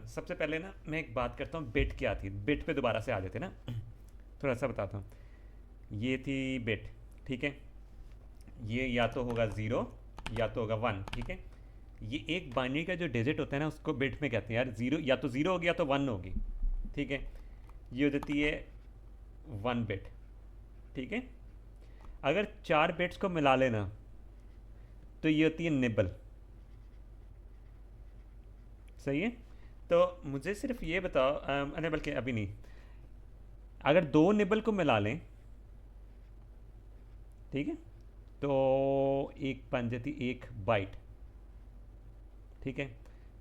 सबसे पहले ना मैं एक बात करता हूँ, बिट क्या थी, बिट पे दोबारा से आ जाते ना। थोड़ा सा बताता हूँ। ये थी बिट, ठीक है। ये या तो होगा ज़ीरो या तो होगा वन, ठीक है। ये एक बाइनरी का जो डिजिट होता है ना उसको बिट में कहते हैं यार। ज़ीरो या तो ज़ीरो होगी या तो वन होगी, ठीक है। ये हो जाती है वन बिट, ठीक है। अगर चार बिट्स को मिला लेना तो ये होती है निबल। सही है। तो मुझे सिर्फ ये बताओ, अरे बल्कि अभी नहीं, अगर दो निबल को मिला लें, ठीक है, तो एक बन जाती एक बाइट, ठीक है।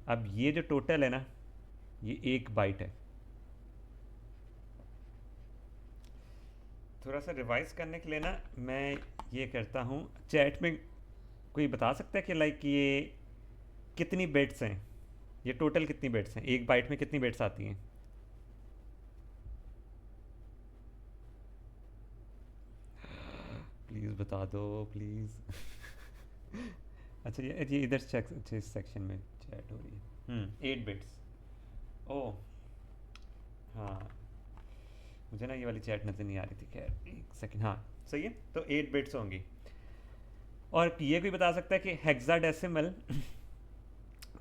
अब ये जो टोटल है ना, ये एक बाइट है। थोड़ा सा रिवाइज करने के लिए ना मैं ये करता हूँ, चैट में कोई बता सकता है कि लाइक ये कितनी बिट्स हैं, ये टोटल कितनी बिट्स हैं, एक बाइट में कितनी बिट्स आती हैं। प्लीज़ बता दो प्लीज़। अच्छा ये इधर चेक, अच्छा इस सेक्शन में चैट हो रही है। Eight bits. ओह, हाँ, मुझे ना ये वाली चैट नज़र नहीं आ रही थी, खैर एक सेकंड। हाँ सही है, तो एट बिट्स होंगी। और ये भी बता सकता है कि हेक्साडेसिमल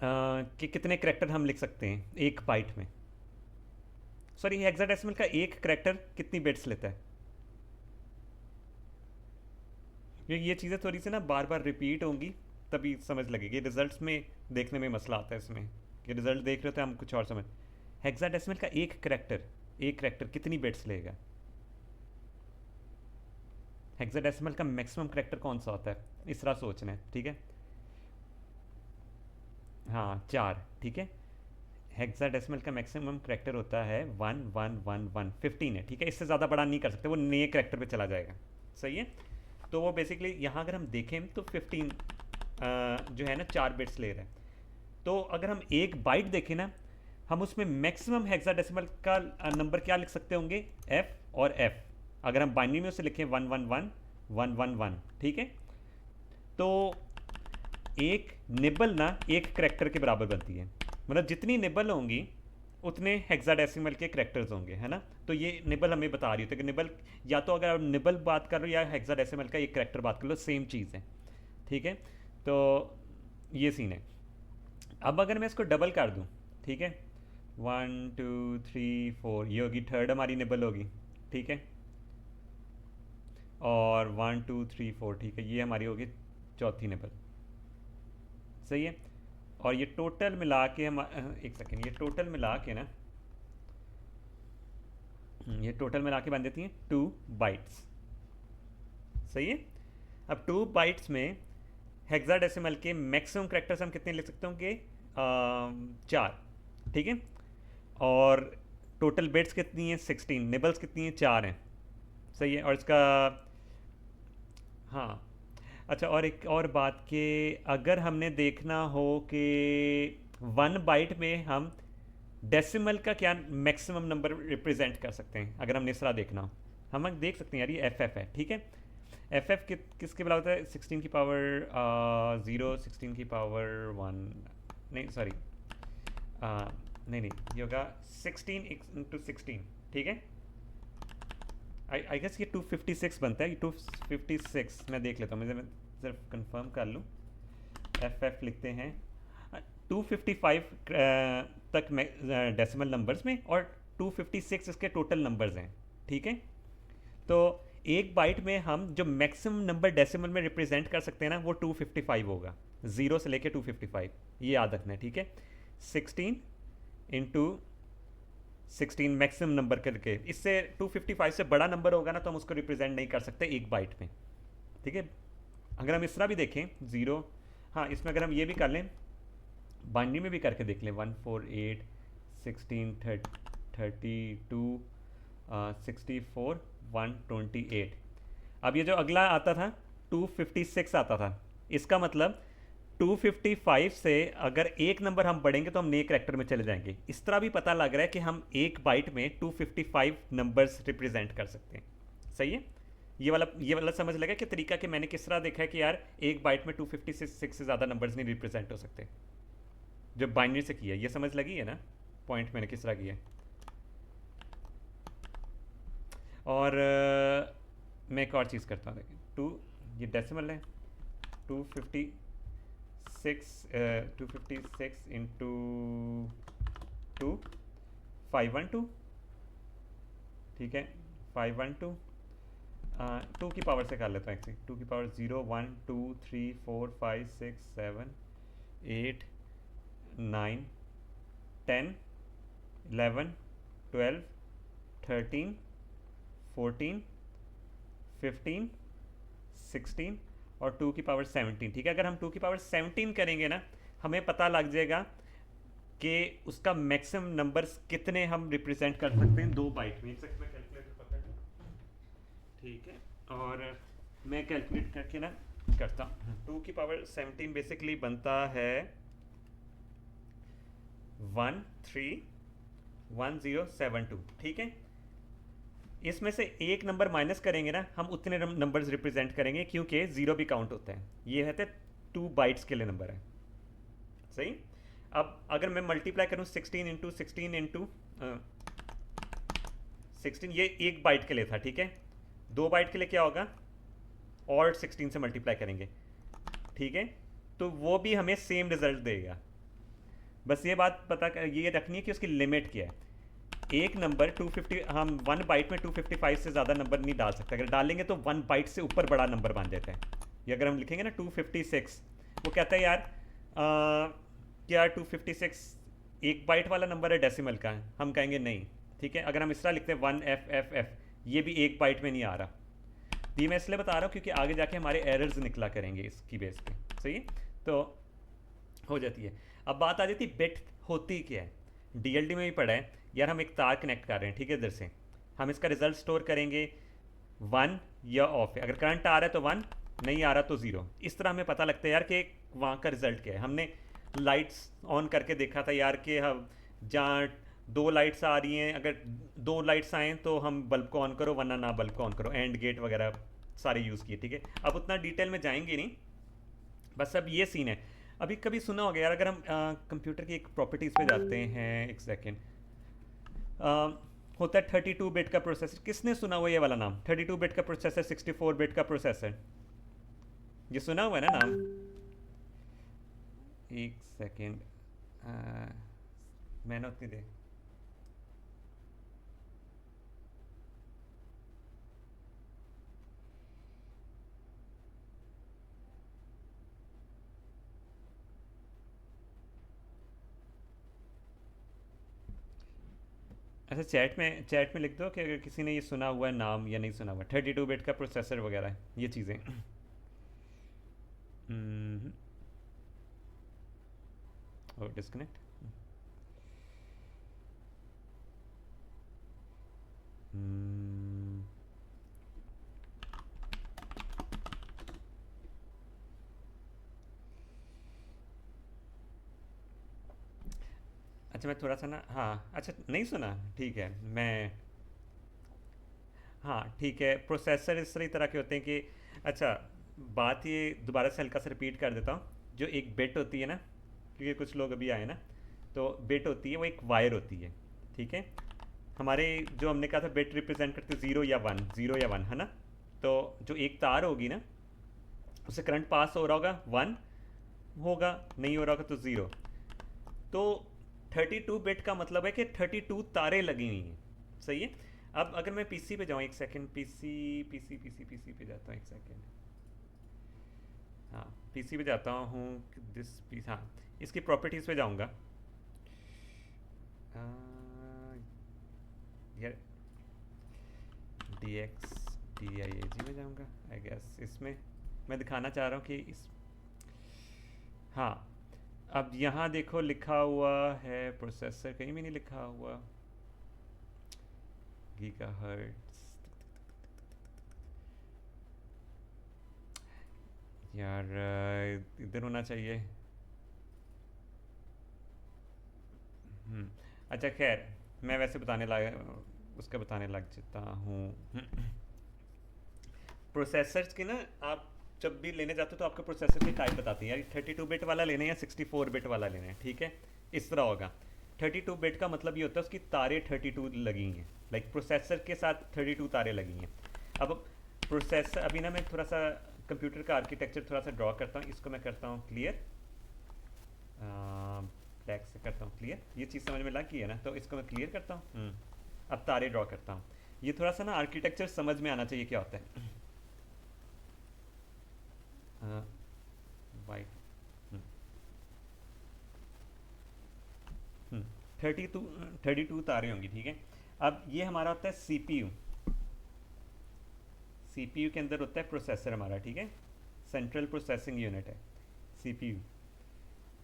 के कितने करेक्टर हम लिख सकते हैं एक बाइट में। सॉरी, हेक्साडेसिमल का एक करेक्टर कितनी बिट्स लेता है। ये चीज़ें थोड़ी सी ना बार बार रिपीट होंगी, तभी समझ लगेगी। रिजल्ट्स में देखने में मसला आता है इसमें, कि रिजल्ट देख रहे थे हम कुछ और समझ। हेक्साडेसिमल का एक करेक्टर कितनी बिट्स लेगा। हेक्साडेसिमल का मैक्सिमम करेक्टर कौन सा होता है, इस तरह सोचना है, ठीक है। हाँ चार, ठीक है। हेक्साडेसिमल का मैक्सिमम करेक्टर होता है वन वन वन वन, 15 है, ठीक है। इससे ज़्यादा बड़ा नहीं कर सकते, वो नए करेक्टर पे चला जाएगा। सही है। तो वो बेसिकली यहाँ अगर हम देखें तो 15 जो है ना चार बिट्स ले रहा है। तो अगर हम एक बाइट देखें ना, हम उसमें मैक्सिमम हेक्साडेसिमल का नंबर क्या लिख सकते होंगे, एफ और एफ। अगर हम बाइनरी में उसे लिखें one one one one one one, ठीक है। तो एक निबल ना एक करेक्टर के बराबर बनती है, मतलब जितनी निबल होंगी उतने हेक्साडेसिमल के करेक्टर्स होंगे, है ना। तो ये निबल हमें बता रही होती है कि निबल, या तो अगर आप निबल बात कर लो या हेक्साडेसिमल का एक करेक्टर बात कर लो, सेम चीज़ है, ठीक है। तो ये सीन है। अब अगर मैं इसको डबल कर दूं, ठीक है, वन टू थ्री फोर, ये होगी थर्ड हमारी निबल होगी, ठीक है। और वन टू थ्री फोर, ठीक है, ये हमारी होगी चौथी निबल। सही है। और ये टोटल मिला के हम एक सेकेंड, ये टोटल मिला के ना, ये टोटल मिला के बन देती हैं टू बाइट्स। सही है। अब टू बाइट्स में हेक्साडेसिमल के मैक्सिमम करेक्टर्स हम कितने लिख सकते होंगे, चार, ठीक है। और टोटल बिट्स कितनी हैं, 16, निबल्स कितनी हैं, चार हैं। सही है। और इसका, हाँ, अच्छा, और एक और बात कि अगर हमने देखना हो कि वन बाइट में हम डेसिमल का क्या मैक्सिमम नंबर रिप्रेजेंट कर सकते हैं, अगर हमने इस तरह देखना हो, हम देख सकते हैं यार, ये एफ एफ है, ठीक है। एफ एफ किसके बराबर होता है, 16 की पावर ज़ीरो, 16 की पावर वन, नहीं सॉरी, नहीं नहीं, ये होगा 16 इंटू 16, ठीक है। आई गेस ये 256 बनता है, ये 256, मैं देख लेता हूँ, मैं सिर्फ कंफर्म कर लूँ। एफ एफ लिखते हैं 255 तक डेसिमल नंबर्स में, और 256 इसके टोटल नंबर्स हैं, ठीक है। तो एक बाइट में हम जो मैक्सिमम नंबर डेसिमल में रिप्रेजेंट कर सकते हैं ना, वो 255 होगा, ज़ीरो से लेके 255, ये याद रखना है, ठीक है। 16 इंटू 16 मैक्सिमम नंबर करके, इससे 255 से बड़ा नंबर होगा ना तो हम उसको रिप्रेजेंट नहीं कर सकते एक बाइट में, ठीक है। अगर हम इस तरह भी देखें ज़ीरो, हाँ, इसमें अगर हम ये भी कर लें, बाइनरी में भी करके देख लें, 148 16 32 64 128। अब ये जो अगला आता था 256 आता था, इसका मतलब 255 से अगर एक नंबर हम बढ़ेंगे तो हम नए करेक्टर में चले जाएंगे। इस तरह भी पता लग रहा है कि हम एक बाइट में 255 नंबर्स रिप्रेजेंट कर सकते हैं। सही है। ये वाला समझ लगा कि तरीका, कि मैंने किस तरह देखा है कि यार एक बाइट में 256 से ज़्यादा नंबर्स नहीं रिप्रेजेंट हो सकते, जो बाइनरी से किया, ये समझ लगी है ना। पॉइंट मैंने किस तरह किया है। और मैं एक और चीज़ करता हूँ, देखिए टू, ये डेसिमल है, 256 इंटू 2, 512, ठीक है, 512, 2 की पावर से कर लेता हूँ एक्चुअली, 2 की पावर 0 1 2 3 4 5 6 7 8 9 10 11 12 13 14 15 16 और 2 की पावर 17, ठीक है। अगर हम 2 की पावर 17 करेंगे ना, हमें पता लग जाएगा कि उसका मैक्सिमम नंबर्स कितने हम रिप्रेजेंट कर सकते हैं 2 बाइट में। एक सेकंड में कैलकुलेटर पकड़ लूं, ठीक है, और मैं कैलकुलेट करके ना करता हूँ। 2 की पावर 17 बेसिकली बनता है 131072, ठीक है। इसमें से एक नंबर माइनस करेंगे ना, हम उतने नंबर्स रिप्रेजेंट करेंगे, क्योंकि ज़ीरो भी काउंट होता है। ये है 2 बाइट्स के लिए नंबर है, सही। अब अगर मैं मल्टीप्लाई करूँ 16 इंटू 16 इंटू 16, ये 1 बाइट के लिए था, ठीक है। 2 बाइट के लिए क्या होगा, और 16 से मल्टीप्लाई करेंगे, ठीक है, तो वो भी हमें सेम रिजल्ट देगा। बस ये बात पता ये रखनी है कि उसकी लिमिट क्या है। एक नंबर 250, हम 1 बाइट में 255 से ज़्यादा नंबर नहीं डाल सकते। अगर डालेंगे तो 1 बाइट से ऊपर बड़ा नंबर बन जाता है। ये अगर हम लिखेंगे ना 256, वो कहता है यार क्या 256 1 बाइट वाला नंबर है डेसिमल का, हम कहेंगे नहीं, ठीक है। अगर हम इस तरह लिखते हैं 1FFF, ये भी 1 बाइट में नहीं आ रहा। ये मैं इसलिए बता रहा हूँ क्योंकि आगे जाके हमारे एरर्स निकला करेंगे इसकी बेस पे, सही है, तो हो जाती है। अब बात आ जाती है बिट होती क्या है। डीएलडी में भी पढ़ा है यार, हम एक तार कनेक्ट कर रहे हैं, ठीक है, इधर से हम इसका रिजल्ट स्टोर करेंगे 1 या ऑफ है। अगर करंट आ रहा है तो 1, नहीं आ रहा तो 0। इस तरह हमें पता लगता है यार कि वहाँ का रिजल्ट क्या है। हमने लाइट्स ऑन करके देखा था यार कि हम जहाँ 2 लाइट्स आ रही हैं, अगर 2 लाइट्स आएँ तो हम बल्ब को ऑन करो, वरना ना बल्ब को ऑन करो, एंड गेट वगैरह सारे यूज़ किए, ठीक है। अब उतना डिटेल में जाएंगे नहीं, बस अब ये सीन है। अभी कभी सुना होगा यार, अगर हम कंप्यूटर की एक प्रॉपर्टीज़ पे जाते हैं, एक सेकेंड, होता है 32 बिट का प्रोसेसर। किसने सुना हुआ ये वाला नाम, 32 बिट का प्रोसेसर, 64 बिट का प्रोसेसर, ये सुना हुआ है ना नाम। एक सेकेंड, मैंने उतनी दे, अच्छा चैट में लिख दो कि अगर किसी ने ये सुना हुआ है नाम या नहीं सुना हुआ, 32 बिट का प्रोसेसर वगैरह ये चीज़ें। और डिस्कनेक्ट, अच्छा मैं थोड़ा सा ना, हाँ अच्छा नहीं सुना, ठीक है मैं, हाँ ठीक है, प्रोसेसर इस तरह के होते हैं कि, अच्छा बात ये दोबारा से हल्का सा रिपीट कर देता हूँ। जो एक बिट होती है ना, क्योंकि कुछ लोग अभी आए ना, तो बिट होती है वो एक वायर होती है, ठीक है। हमारे जो हमने कहा था बिट रिप्रेजेंट करते 0 या 1, 0 या 1 है ना। तो जो एक तार होगी ना, उससे करंट पास हो रहा होगा 1 होगा, नहीं हो रहा होगा तो 0। तो 32 बिट का मतलब है कि 32 तारें लगी हुई हैं, सही है। अब अगर मैं पीसी पे जाऊँ, एक सेकंड, पीसी पे जाता हूँ, एक सेकंड, हाँ पीसी पे जाता हूँ, दिस पीस, हाँ इसकी प्रॉपर्टीज़ पे जाऊँगा यार, DXDIAG में जाऊँगा आई गेस। इसमें मैं दिखाना चाह रहा हूँ कि इस, हाँ अब यहाँ देखो लिखा हुआ है प्रोसेसर, कहीं भी नहीं लिखा हुआ गीगाहर्ट्ज़, यार इधर होना चाहिए। अच्छा खैर, मैं वैसे बताने लग जाता हूँ। प्रोसेसर्स की ना, आप जब भी लेने जाते हो तो आपको प्रोसेसर की टाइप बताती है यार, 32 बिट वाला लेना है या 64 बिट वाला लेना है, ठीक है। इस तरह होगा 32 बिट का मतलब ये होता है उसकी तारे 32 लगी हैं, लाइक प्रोसेसर के साथ 32 तारे लगी हैं। अब प्रोसेसर, अभी ना मैं थोड़ा सा कंप्यूटर का आर्किटेक्चर थोड़ा सा ड्रॉ करता हूँ, इसको मैं करता हूँ क्लियर, ब्लैक से करता हूँ क्लियर, ये चीज़ समझ में लग गई है ना, तो इसको मैं क्लियर करता हूँ। अब तारे ड्रॉ करता हूँ, ये थोड़ा सा ना आर्किटेक्चर समझ में आना चाहिए क्या होता है। वाइट 32 32 तारे होंगी, ठीक है। अब ये हमारा होता है सीपीयू, सीपीयू के अंदर होता है प्रोसेसर हमारा, ठीक है, सेंट्रल प्रोसेसिंग यूनिट है सीपीयू।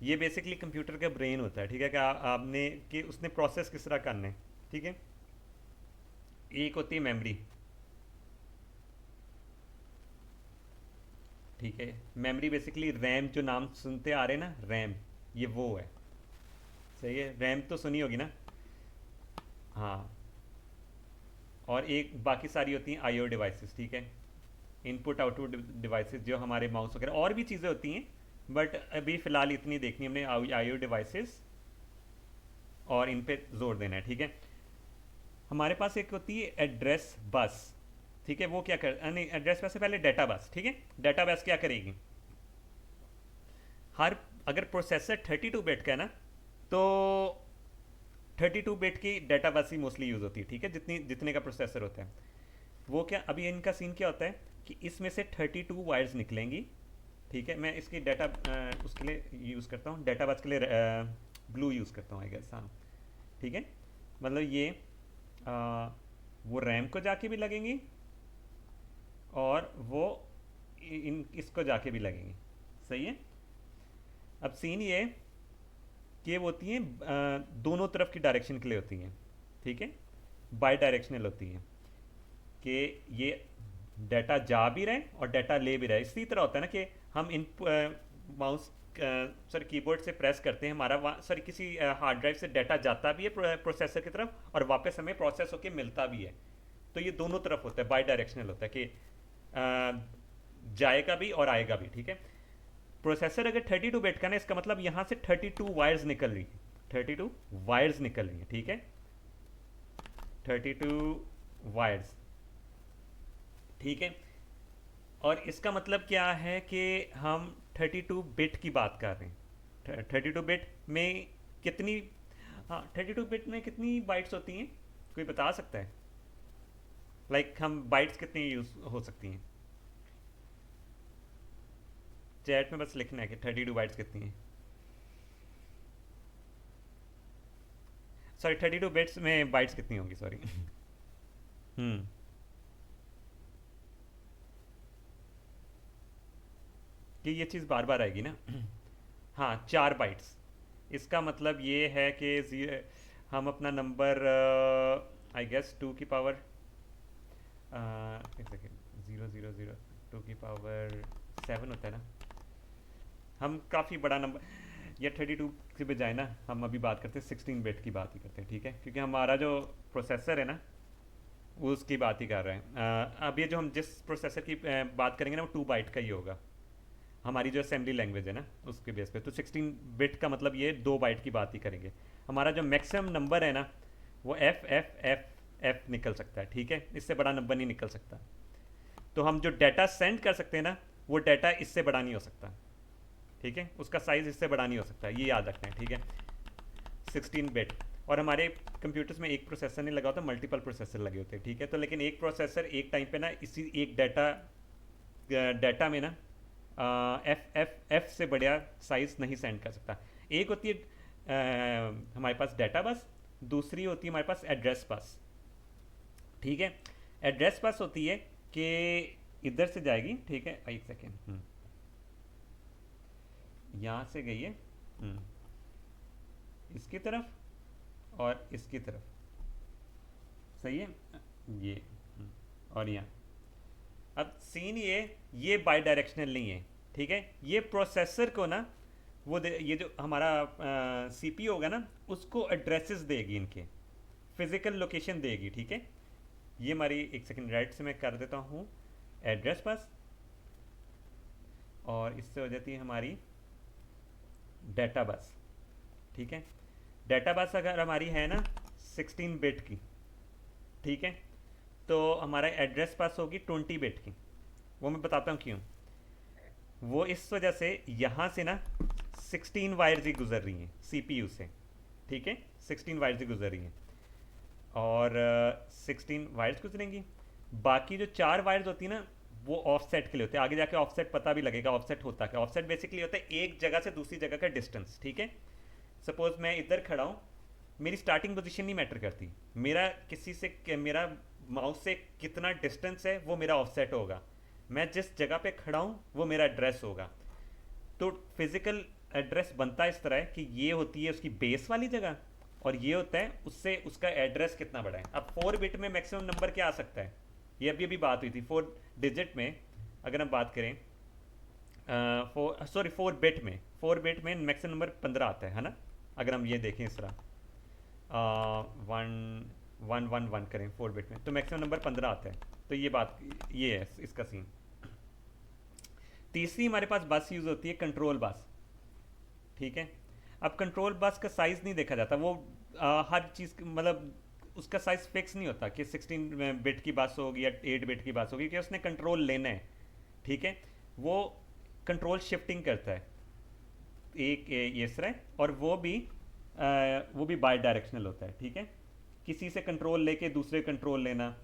ये बेसिकली कंप्यूटर का ब्रेन होता है, ठीक है, कि आपने कि उसने प्रोसेस किस तरह करना है, ठीक है। एक होती है मेमोरी, ठीक है, मेमोरी बेसिकली रैम, जो नाम सुनते आ रहे हैं ना रैम, ये वो है, सही है, रैम तो सुनी होगी ना। हाँ, और एक बाकी सारी होती हैं आईओ डिवाइसेस, ठीक है, इनपुट आउटपुट डिवाइसेस, जो हमारे माउस वगैरह और भी चीज़ें होती हैं, बट अभी फ़िलहाल इतनी देखनी हमने आईओ डिवाइसेस, और इन पे जोर देना है, ठीक है। हमारे पास एक होती है एड्रेस बस, ठीक है, वो क्या कर, नहीं एड्रेस बस से पहले डेटा बस, ठीक है। डेटा बस क्या करेगी, हर, अगर प्रोसेसर 32 बिट का है ना, तो 32 बिट की डेटा बस ही मोस्टली यूज़ होती है, ठीक है, जितनी जितने का प्रोसेसर होता है। वो क्या, अभी इनका सीन क्या होता है कि इसमें से 32 वायर्स निकलेंगी, ठीक है। मैं इसकी डाटा उसके लिए यूज़ करता हूँ, डाटा बस के लिए ब्लू यूज़ करता हूँ आई गेस, हाँ, ठीक है। मतलब ये वो रैम को जाके भी लगेंगी, और वो इन इसको जाके भी लगेंगी, सही है। अब सीन ये कि वो होती हैं दोनों तरफ की डायरेक्शन के लिए होती हैं, ठीक है, बाई डायरेक्शनल होती हैं, कि ये डाटा जा भी रहे और डाटा ले भी रहे। इसी तरह होता है ना कि हम इन माउस सॉरी कीबोर्ड से प्रेस करते हैं, हमारा सॉरी किसी हार्ड ड्राइव से डाटा जाता भी है प्रोसेसर की तरफ, और वापस हमें प्रोसेस होकर मिलता भी है। तो ये दोनों तरफ होता है, बाई डायरेक्शनल होता है, कि जाएगा भी और आएगा भी, ठीक है। प्रोसेसर अगर 32 बिट का ना, इसका मतलब यहाँ से 32 वायर्स निकल रही हैं, 32 वायर्स निकल रही हैं, ठीक है, 32 वायर्स, ठीक है। और इसका मतलब क्या है कि हम 32 बिट की बात कर रहे हैं। 32 बिट में कितनी, हाँ 32 बिट में कितनी बाइट्स होती हैं, कोई बता सकता है, लाइक हम बाइट्स कितनी यूज हो सकती हैं। चैट में बस लिखना है कि 32 बाइट्स कितनी हैं, सॉरी 32 बिट्स में बाइट्स कितनी होंगी, सॉरी। हम्म, कि ये चीज़ बार बार आएगी ना। हाँ 4 बाइट्स, इसका मतलब ये है कि हम अपना नंबर आई गेस 2 की पावर, एक सेकेंड, 000 2 की पावर 7 होता है ना, हम काफ़ी बड़ा नंबर, या 32 के बजाय ना हम अभी बात करते हैं 16 बिट की बात ही करते हैं, ठीक है, क्योंकि हमारा जो प्रोसेसर है ना वो उसकी बात ही कर रहे हैं। अब ये जो हम जिस प्रोसेसर की बात करेंगे ना, वो 2 बाइट का ही होगा, हमारी जो असेंबली लैंग्वेज है ना उसके बेस पे। तो 16 बिट का मतलब ये 2 बाइट की बात ही करेंगे। हमारा जो मैक्सिमम नंबर है ना, वो एफ एफ एफ एफ निकल सकता है, ठीक है, इससे बड़ा नंबर नहीं निकल सकता। तो हम जो डाटा सेंड कर सकते हैं ना, वो डाटा इससे बड़ा नहीं हो सकता, ठीक है, उसका साइज़ इससे बड़ा नहीं हो सकता, ये याद रखना है, ठीक है। 16 बिट, और हमारे कंप्यूटर्स में एक प्रोसेसर नहीं लगा होता, मल्टीपल प्रोसेसर लगे होते हैं, ठीक है। तो लेकिन एक प्रोसेसर एक टाइम पे ना इसी एक डाटा में ना एफ एफ एफ से बढ़िया साइज नहीं सेंड कर सकता। एक होती है हमारे पास डाटा बस, दूसरी होती है हमारे पास एड्रेस बस, ठीक है। एड्रेस बस होती है कि इधर से जाएगी, ठीक है, एक सेकेंड, यहाँ से गई है इसकी तरफ और इसकी तरफ, सही है, ये और यहाँ। अब सीन ये बाई डायरेक्शनल नहीं है, ठीक है। ये प्रोसेसर को ना वो ये जो हमारा सीपीयू होगा ना, उसको एड्रेसेस देगी, इनके फिजिकल लोकेशन देगी, ठीक है। ये हमारी, एक सेकंड राइट से मैं कर देता हूँ एड्रेस बस, और इससे हो जाती है हमारी डाटा बस, ठीक है। डाटा बस अगर हमारी है ना 16 बिट की, ठीक है, तो हमारा एड्रेस पास होगी 20 बिट की। वो मैं बताता हूँ क्यों। वो इस वजह से यहाँ से ना 16 वायर्स ही गुजर रही हैं सीपीयू से, ठीक है, 16 वायर्स ही गुजर रही हैं, और 16 वायर्स गुजरेंगी। बाकी जो 4 वायर्स होती है ना, वो ऑफसेट के लिए होते हैं। आगे जाके ऑफसेट पता भी लगेगा ऑफसेट होता क्या। ऑफसेट बेसिकली होता है एक जगह से दूसरी जगह का डिस्टेंस, ठीक है। सपोज मैं इधर खड़ा हूँ, मेरी स्टार्टिंग पोजीशन नहीं मैटर करती, मेरा किसी से मेरा माउस से कितना डिस्टेंस है वो मेरा ऑफसेट होगा। मैं जिस जगह पे खड़ा हूँ वो मेरा एड्रेस होगा। तो फिजिकल एड्रेस बनता इस तरह है कि ये होती है उसकी बेस वाली जगह, और ये होता है उससे उसका एड्रेस कितना बड़ा है। अब 4 बिट में मैक्सिमम नंबर क्या आ सकता है, ये अभी अभी बात हुई थी। 4 डिजिट में अगर हम बात करें, 4 बिट में मैक्सिमम नंबर 15 आता है ना। अगर हम ये देखें इस तरह, 1 1 1 1 करें 4 बिट में, तो मैक्सिमम नंबर 15 आता है। तो ये बात, ये है इसका सीन। तीसरी हमारे पास बस यूज़ होती है कंट्रोल बस, ठीक है। अब कंट्रोल बस का साइज़ नहीं देखा जाता, वो हर चीज़ मतलब उसका साइज़ फिक्स नहीं होता कि 16 बिट की बस होगी या 8 बिट की बस होगी, कि उसने कंट्रोल लेना है, ठीक है। वो कंट्रोल शिफ्टिंग करता है, एक ये इस तरह, और वो भी बाई डायरेक्शनल होता है, ठीक है। किसी से कंट्रोल लेके दूसरे कंट्रोल लेना,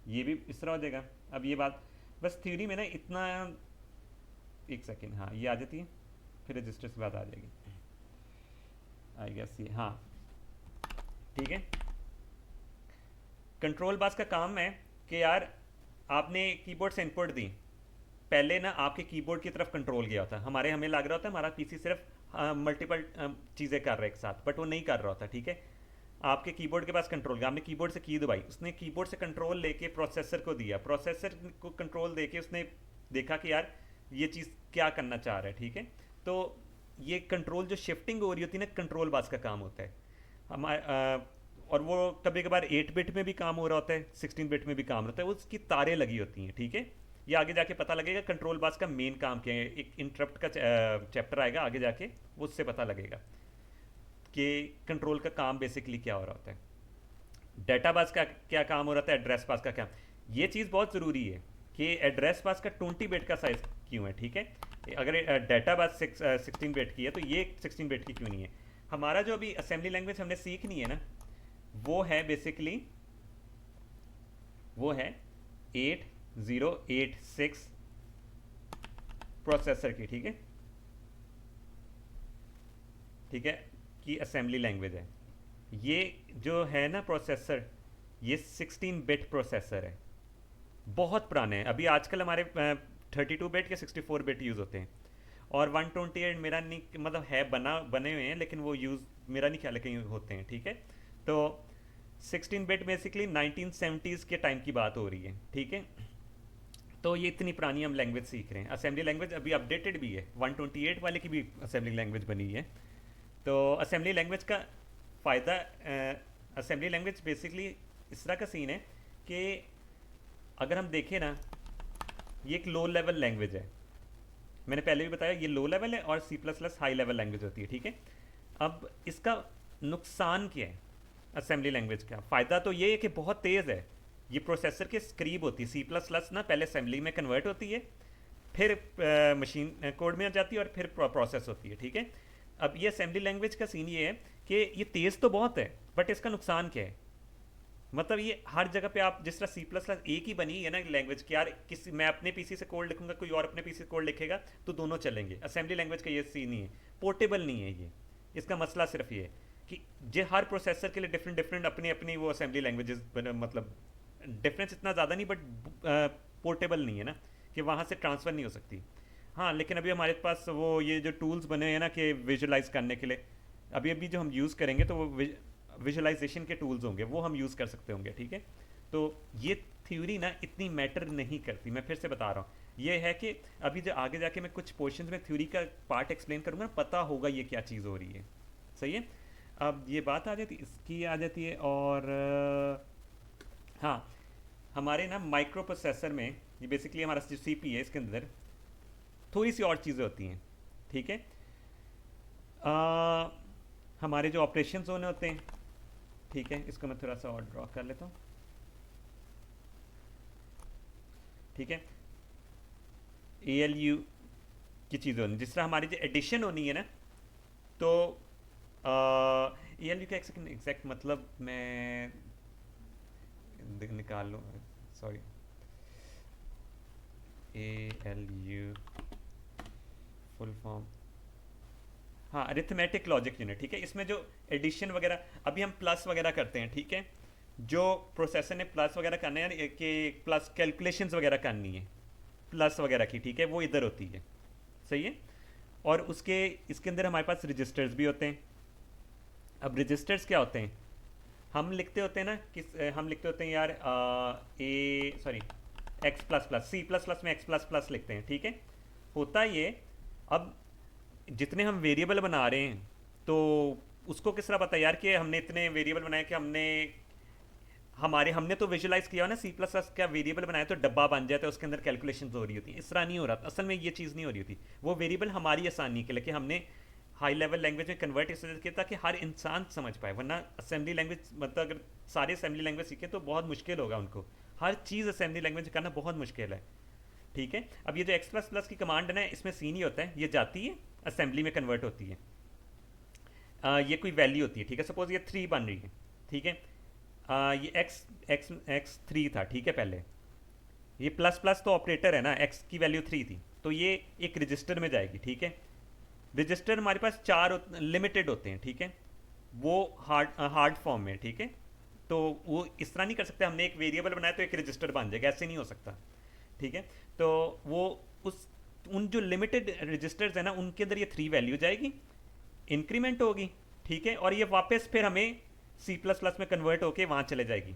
ये भी इस तरह हो जाएगा। अब ये बात बस थ्योरी में ना इतना, एक सेकेंड, हाँ ये आ जाती है, फिर रजिस्टर से बात आ जाएगी आई गेस। ये हाँ ठीक है। कंट्रोल बस का काम है कि यार आपने कीबोर्ड से इनपुट दी, पहले ना आपके कीबोर्ड की तरफ कंट्रोल गया होता, हमें लग रहा होता है हमारा पीसी सिर्फ मल्टीपल चीज़ें कर रहा है एक साथ, बट वो नहीं कर रहा होता, ठीक है। आपके कीबोर्ड के पास कंट्रोल गया, आपने कीबोर्ड से की दबाई, उसने कीबोर्ड से कंट्रोल लेके प्रोसेसर को दिया, प्रोसेसर को कंट्रोल देके उसने देखा कि यार ये चीज़ क्या करना चाह रहा है, ठीक है। तो ये कंट्रोल जो शिफ्टिंग हो रही होती है ना, कंट्रोल बस का काम होता है हमारे। और वो कभी कभार 8 बिट में भी काम हो रहा होता है, 16 बिट में भी काम होता है, उसकी तारें लगी होती हैं, ठीक है। ये आगे जाके पता लगेगा कंट्रोल बस का मेन काम क्या है। एक इंटरप्ट का चैप्टर आएगा आगे जाके, वो उससे पता लगेगा कि कंट्रोल का काम बेसिकली क्या हो रहा होता है। डाटा बस का क्या काम हो रहा था, एड्रेस बस का क्या। ये चीज़ बहुत ज़रूरी है कि एड्रेस बस का 20 बिट का साइज क्यों है, ठीक है। अगर डाटा बस 16 बिट की है तो ये 16 बिट की क्यों नहीं है। हमारा जो अभी असेंबली लैंग्वेज हमने सीखनी है ना, वो है बेसिकली वो है 8086 प्रोसेसर की, ठीक है, ठीक है, की असेंबली लैंग्वेज है। ये जो है ना प्रोसेसर, ये 16 बिट प्रोसेसर है, बहुत पुराने हैं। अभी आजकल हमारे 32 बिट के 64 बिट यूज़ होते हैं, और 128 मेरा नहीं मतलब है बने हुए हैं, लेकिन वो यूज़ मेरा नहीं ख्याल है कहीं होते हैं, ठीक है। तो 16 बिट बेसिकली 1970s के टाइम की बात हो रही है, ठीक है। तो ये इतनी पुरानी हम लैंग्वेज सीख रहे हैं। असेंबली लैंग्वेज अभी अपडेटेड भी है, 128 वाले की भी असेंबली लैंग्वेज बनी है। तो असेंबली लैंग्वेज का फ़ायदा, असेंबली लैंग्वेज बेसिकली इस तरह का सीन है कि अगर हम देखें ना, ये एक लो लेवल लैंग्वेज है, मैंने पहले भी बताया ये लो लेवल है, और C++ हाई लेवल लैंग्वेज होती है, ठीक है। अब इसका नुकसान क्या है असेंबली लैंग्वेज का। फ़ायदा तो ये है कि बहुत तेज़ है, ये प्रोसेसर के करीब होती है। C++ ना पहले असेंबली में कन्वर्ट होती है, फिर मशीन कोड में आ जाती है, और फिर प्रोसेस होती है, ठीक है। अब ये असेंबली लैंग्वेज का सीन ये है कि ये तेज़ तो बहुत है, बट इसका नुकसान क्या है। मतलब ये हर जगह पे आप जिस तरह C++ एक ही बनी है ना लैंग्वेज कि यार किसी मैं अपने पीसी से कोड लिखूंगा, कोई और अपने पीसी से कोड लिखेगा, तो दोनों चलेंगे। असेंबली लैंग्वेज का ये सीन नहीं है, पोर्टेबल नहीं है ये। इसका मसला सिर्फ ये है कि जो हर प्रोसेसर के लिए डिफरेंट डिफरेंट अपनी अपनी वो असेंबली लैंग्वेजेस, मतलब डिफरेंस इतना ज़्यादा नहीं, बट पोर्टेबल नहीं है ना, कि वहाँ से ट्रांसफ़र नहीं हो सकती। हाँ, लेकिन अभी हमारे पास वो ये जो टूल्स बने हैं ना कि विजुलाइज करने के लिए, अभी अभी जो हम यूज़ करेंगे तो वो विजुलाइजेशन के टूल्स होंगे, वो हम यूज़ कर सकते होंगे, ठीक है। तो ये थ्योरी ना इतनी मैटर नहीं करती, मैं फिर से बता रहा हूँ। ये है कि अभी जो आगे जाके मैं कुछ पोर्शंस में थ्योरी का पार्ट एक्सप्लेन करूँगा, पता होगा ये क्या चीज़ हो रही है, सही है। अब ये बात आ जाती इसकी आ जाती है, और हाँ, हमारे ना माइक्रो प्रोसेसर में ये बेसिकली हमारा जो सीपी है, इसके अंदर थोड़ी सी और चीज़ें होती हैं, ठीक है। हमारे जो ऑपरेशन होने होते हैं, ठीक है, इसको मैं थोड़ा सा और ड्रॉ कर लेता हूँ। ठीक है, ए एल यू की चीज़ होनी, जिस तरह हमारी जो एडिशन होनी है ना, तो ए एल यू का एग्जैक्ट मतलब मैं निकाल लूँ, sorry, A L U full form, हाँ, अरिथमेटिक लॉजिक यूनिट। ठीक है, इसमें जो एडिशन वगैरह, अभी हम प्लस वगैरह करते हैं, ठीक है, जो प्रोसेसर ने प्लस वगैरह करना है कि प्लस कैलकुलेशंस वगैरह करनी है प्लस वगैरह की, ठीक है, वो इधर होती है। सही है। और उसके इसके अंदर हमारे पास रजिस्टर्स भी होते हैं। अब रजिस्टर्स क्या होते हैं, हम लिखते होते हैं ना कि हम लिखते होते हैं यार, ए sorry, X plus plus, C plus plus में एक्स प्लस प्लस लिखते हैं। ठीक है, होता ये, अब जितने हम वेरिएबल बना रहे हैं, तो उसको किस तरह पता है यार कि हमने इतने वेरिएबल बनाए कि हमने तो विजुलाइज किया ना सी प्लस प्लस का वेरिएबल बनाया तो डब्बा बन जाता है, उसके अंदर कैलकुलेशन हो रही होती है। इस तरह नहीं हो रहा, असल में ये चीज़ नहीं हो रही होती। वो वेरिएबल हमारी आसानी के लिए कि हमने हाई लेवल लैंग्वेज में कन्वर्ट इस वजह से किया ताकि हर इंसान समझ पाए, वरना असेंबली लैंग्वेज मतलब अगर सारे असेंबली लैंग्वेज सीखें तो बहुत मुश्किल होगा उनको, हर चीज़ असेंबली लैंग्वेज करना बहुत मुश्किल है। ठीक है, अब ये जो एक्स प्लस प्लस की कमांड है ना, इसमें सी नहीं होता है, ये जाती है असेंबली में कन्वर्ट होती है। ये कोई वैल्यू होती है, ठीक है, सपोज ये 3 बन रही है, ठीक है, ये एक्स एक्स एक्स 3 था, ठीक है, पहले ये प्लस प्लस तो ऑपरेटर है ना, एक्स की वैल्यू 3 थी, तो ये एक रजिस्टर में जाएगी। ठीक है, रजिस्टर हमारे पास 4 लिमिटेड होते हैं, ठीक है, वो हार्ड फॉर्म में। ठीक है, तो वो इस तरह नहीं कर सकते हमने एक वेरिएबल बनाया तो एक रजिस्टर बन जाएगा, ऐसे नहीं हो सकता। ठीक है, तो वो उस उन जो लिमिटेड रजिस्टर्स है ना, उनके अंदर ये 3 वैल्यू जाएगी, इंक्रीमेंट होगी। ठीक है, और ये वापस फिर हमें सी प्लस प्लस में कन्वर्ट होके वहाँ चले जाएगी।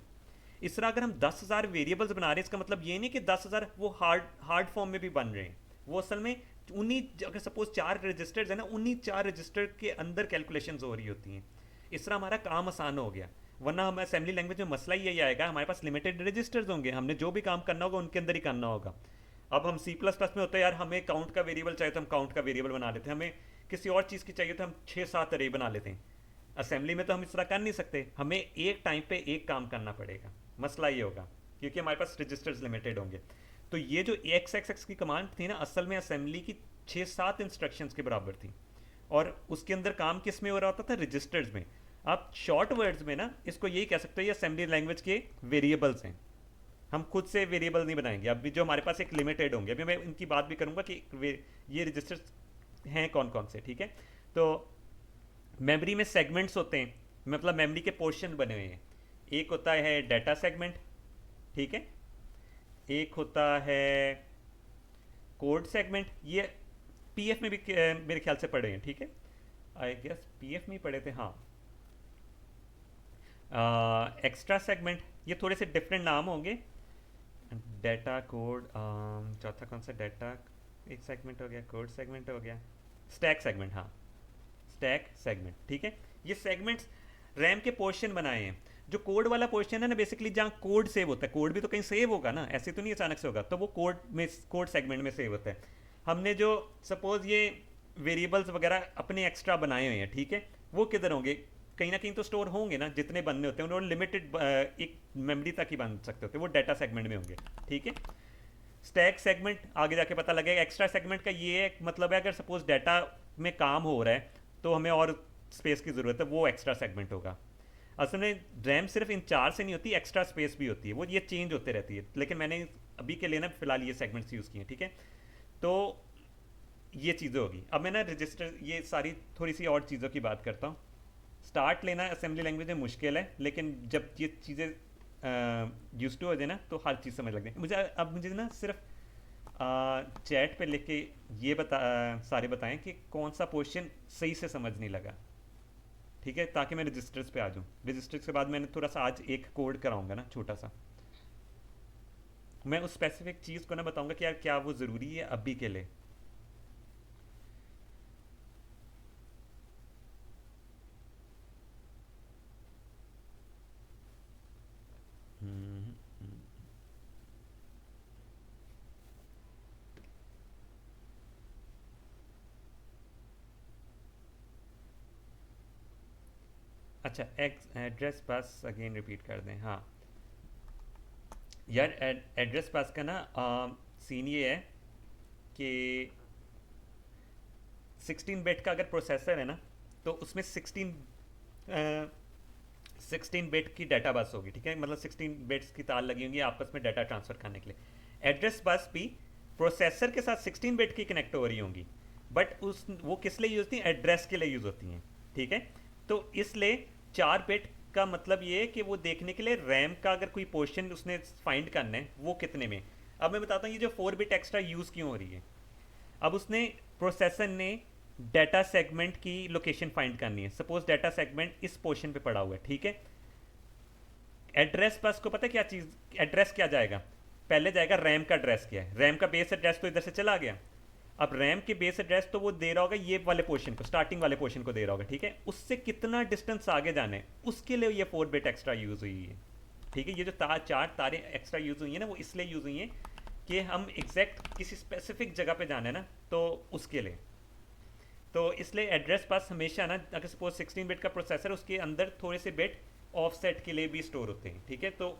इस तरह अगर हम 10,000 वेरिएबल्स बना रहे हैं, इसका मतलब ये नहीं कि 10,000 वो हार्ड फॉर्म में भी बन रहे हैं, वो असल में उन्हीं, अगर सपोज 4 रजिस्टर्स है ना, उन्हीं 4 रजिस्टर के अंदर कैलकुलेशंस हो रही होती हैं। इस तरह हमारा काम आसान हो गया, वरना हमें असेंबली लैंग्वेज में मसला यही आएगा, हमारे पास लिमिटेड रजिस्टर्स होंगे, हमने जो भी काम करना होगा उनके अंदर ही करना होगा। अब हम सी प्लस प्लस में होता है यार, हमें काउंट का वेरिएबल चाहिए तो हम काउंट का वेरिएबल बना लेते हैं, हमें किसी और चीज़ की चाहिए तो हम 6-7 अरे बना लेते हैं। असेंबली में तो हम इस तरह कर नहीं सकते, हमें एक टाइम पे एक काम करना पड़ेगा, मसला ये होगा क्योंकि हमारे पास रजिस्टर्स लिमिटेड होंगे। तो ये जो एक्स एक्स एक्स की कमांड थी ना, असल में असेंबली की 6-7 इंस्ट्रक्शंस के बराबर थी, और उसके अंदर काम किस में हो रहा होता था, रजिस्टर्स में। आप शॉर्ट वर्ड्स में ना इसको यही कह सकते हो, ये असेंबली लैंग्वेज के वेरिएबल्स हैं, हम खुद से वेरिएबल नहीं बनाएंगे। अभी जो हमारे पास एक लिमिटेड होंगे, अभी मैं इनकी बात भी करूंगा कि ये रजिस्टर्स हैं कौन कौन से। ठीक है, तो मेमोरी में सेगमेंट्स होते हैं, मतलब मेमोरी के पोर्शन बने हुए हैं। एक होता है डाटा सेगमेंट, ठीक है, एक होता है कोड सेगमेंट, ये पीएफ में भी मेरे ख्याल से पढ़े हैं। ठीक है, आई गेस पीएफ में ही पढ़े थे, हाँ। एक्स्ट्रा सेगमेंट, ये थोड़े से डिफरेंट नाम होंगे। डाटा कोड, चौथा कौन सा, डाटा एक सेगमेंट हो गया, कोड सेगमेंट हो गया, स्टैक सेगमेंट, हाँ, स्टैक सेगमेंट। ठीक है, ये सेगमेंट्स रैम के पोर्शन बनाए हैं। जो कोड वाला पोर्शन है ना, बेसिकली जहाँ कोड सेव होता है, कोड भी तो कहीं सेव होगा ना, ऐसे तो नहीं अचानक से होगा, तो वो कोड सेगमेंट में सेव होता है। हमने जो सपोज ये वेरिएबल्स वगैरह अपने एक्स्ट्रा बनाए हुए हैं, ठीक है, वो किधर होंगे, कहीं ना कहीं तो स्टोर होंगे ना, जितने बनने होते हैं उन्होंने लिमिटेड एक मेमोरी तक ही बन सकते होते हैं, वो डाटा सेगमेंट में होंगे। ठीक है, स्टैक सेगमेंट आगे जाके पता लगेगा। एक्स्ट्रा सेगमेंट का ये मतलब है, अगर सपोज डाटा में काम हो रहा है तो हमें और स्पेस की ज़रूरत है, वो एक्स्ट्रा सेगमेंट होगा। असल में रैम सिर्फ इन 4 से नहीं होती, एक्स्ट्रा स्पेस भी होती है, वो ये चेंज होते रहती है, लेकिन मैंने अभी के लिए ना फिलहाल ये सेगमेंट्स यूज़ किए हैं। ठीक है, तो ये चीज़ें होगी। अब मैं ना रजिस्टर, ये सारी थोड़ी सी और चीज़ों की बात करता हूँ। स्टार्ट लेना असेंबली लैंग्वेज में मुश्किल है, लेकिन जब ये चीज़ें यूज टू हो जाए ना, तो हर चीज़ समझ लगती है मुझे। अब मुझे ना सिर्फ चैट पे लिख के ये सारे बताएं कि कौन सा पोर्शन सही से समझ नहीं लगा, ठीक है, ताकि मैं रजिस्टर्स पे आ जाऊँ। रजिस्टर्स के बाद मैंने थोड़ा सा आज एक कोड कराऊंगा ना छोटा सा, मैं उस स्पेसिफिक चीज़ को ना बताऊंगा कि यार क्या वो ज़रूरी है अभी के लिए। हम्म, हम्म, अच्छा, एड्रेस बस अगेन रिपीट कर दें, हाँ। यार एड्रेस बस का ना सीन ये है कि 16 बिट का अगर प्रोसेसर है ना, तो उसमें 16 बिट की डाटा बस होगी, ठीक है, मतलब 16 बिट्स की तार लगी होंगी आपस में डाटा ट्रांसफर करने के लिए। एड्रेस बस भी प्रोसेसर के साथ 16 बिट की कनेक्ट हो रही होंगी, बट उस वो किस लिए यूज़ होती हैं, एड्रेस के लिए यूज़ होती हैं, ठीक है। तो इसलिए 4 बिट का मतलब ये है कि वो देखने के लिए रैम का अगर कोई पोर्शन उसने फाइंड करना है वो कितने में। अब मैं बताता हूँ ये जो 4 बिट एक्स्ट्रा यूज़ क्यों हो रही है। अब उसने प्रोसेसर ने डाटा सेगमेंट की लोकेशन फाइंड करनी है, सपोज डाटा सेगमेंट इस पोर्शन पे पड़ा हुआ है, ठीक है। एड्रेस बस को पता है क्या चीज़, एड्रेस क्या जाएगा, पहले जाएगा रैम का एड्रेस क्या है, रैम का बेस एड्रेस तो इधर से चला गया। अब रैम के बेस एड्रेस तो वो दे रहा होगा ये वाले पोर्शन को, स्टार्टिंग वाले पोर्शन को दे रहा होगा, ठीक है। उससे कितना डिस्टेंस आगे जाना है उसके लिए ये 4 बिट एक्स्ट्रा यूज़ हुई है, ठीक है। ये जो चार तारें एक्स्ट्रा यूज़ हुई है ना, वो इसलिए यूज़ हुई हैं कि हम एग्जैक्ट किसी स्पेसिफिक जगह पे जाना है ना, तो उसके लिए। तो इसलिए एड्रेस पास हमेशा ना, अगर सपोज 16 बिट का प्रोसेसर, उसके अंदर थोड़े से बिट ऑफसेट के लिए भी स्टोर होते हैं, ठीक है। तो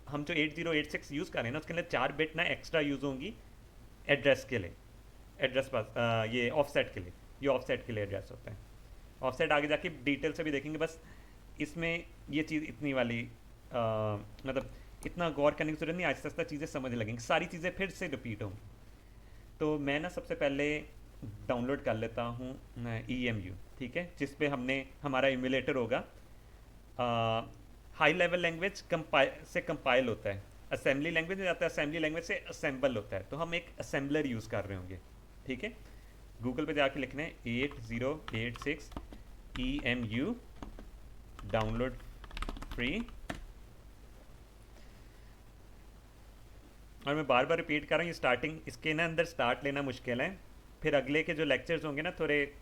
हम जो 8086 यूज़ कर रहे हैं ना, उसके अंदर 4 बिट ना एक्स्ट्रा यूज़ होंगी एड्रेस के लिए, एड्रेस पास ये ऑफसेट के लिए, ये ऑफसेट के लिए एड्रेस होता है। ऑफसेट आगे जाके डिटेल से भी देखेंगे, बस इसमें ये चीज़ इतनी वाली मतलब इतना गौर करने की जरूरत नहीं, आहिस्ता आहिस्ता चीज़ें समझ लगेंगी, सारी चीज़ें फिर से रिपीट होंगी। तो मैं ना सबसे पहले डाउनलोड कर लेता हूँ EMU, ठीक है, जिस पे हमने हमारा इम्यूलेटर होगा। हाई लेवल लैंग्वेज से कंपाइल होता है, असेंबली लैंग्वेज में जाता है, असेंबली लैंग्वेज से असेंबल होता है, तो हम एक असेंबलर यूज़ कर रहे होंगे, ठीक है। गूगल पे जाके लिखना है 8086 EMU डाउनलोड फ्री। और मैं बार बार रिपीट कर रहा हूँ, ये स्टार्टिंग इसके ना अंदर स्टार्ट लेना मुश्किल है, फिर अगले के जो लेक्चर्स होंगे ना थोड़े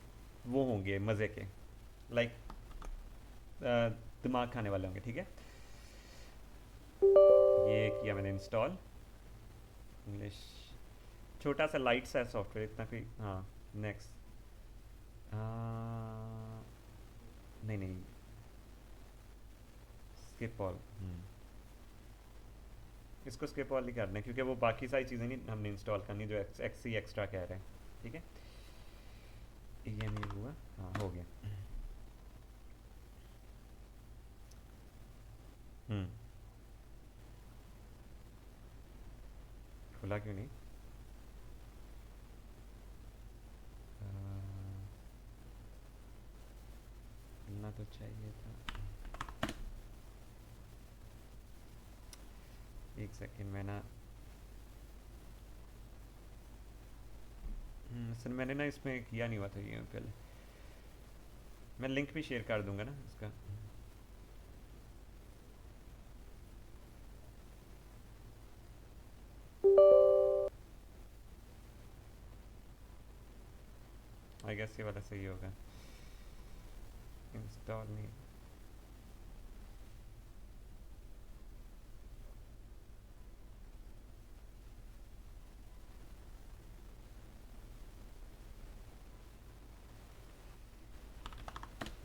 वो होंगे मज़े के, लाइक दिमाग खाने वाले होंगे, ठीक है। ये किया मैंने इंस्टॉल, इंग्लिश, छोटा सा लाइट सा सॉफ्टवेयर, इतना कोई, हाँ। नेक्स्ट, नहीं नहीं, स्किप ऑल, इसको स्किप ऑल नहीं करना है, क्योंकि वो बाकी सारी चीज़ें नहीं हमने इंस्टॉल करनी जो एक्सी एक्स्ट्रा कह रहे हैं, ठीक है। EMU हुआ, हाँ हो गया। खुला क्यों नहीं, खुलना तो चाहिए था। एक सेकेंड, मैं ना सर मैंने ना इसमें किया नहीं हुआ था ये पहले, मैं लिंक भी शेयर कर दूंगा ना इसका। आई गेस ये वाला सही होगा, इंस्टॉल नहीं।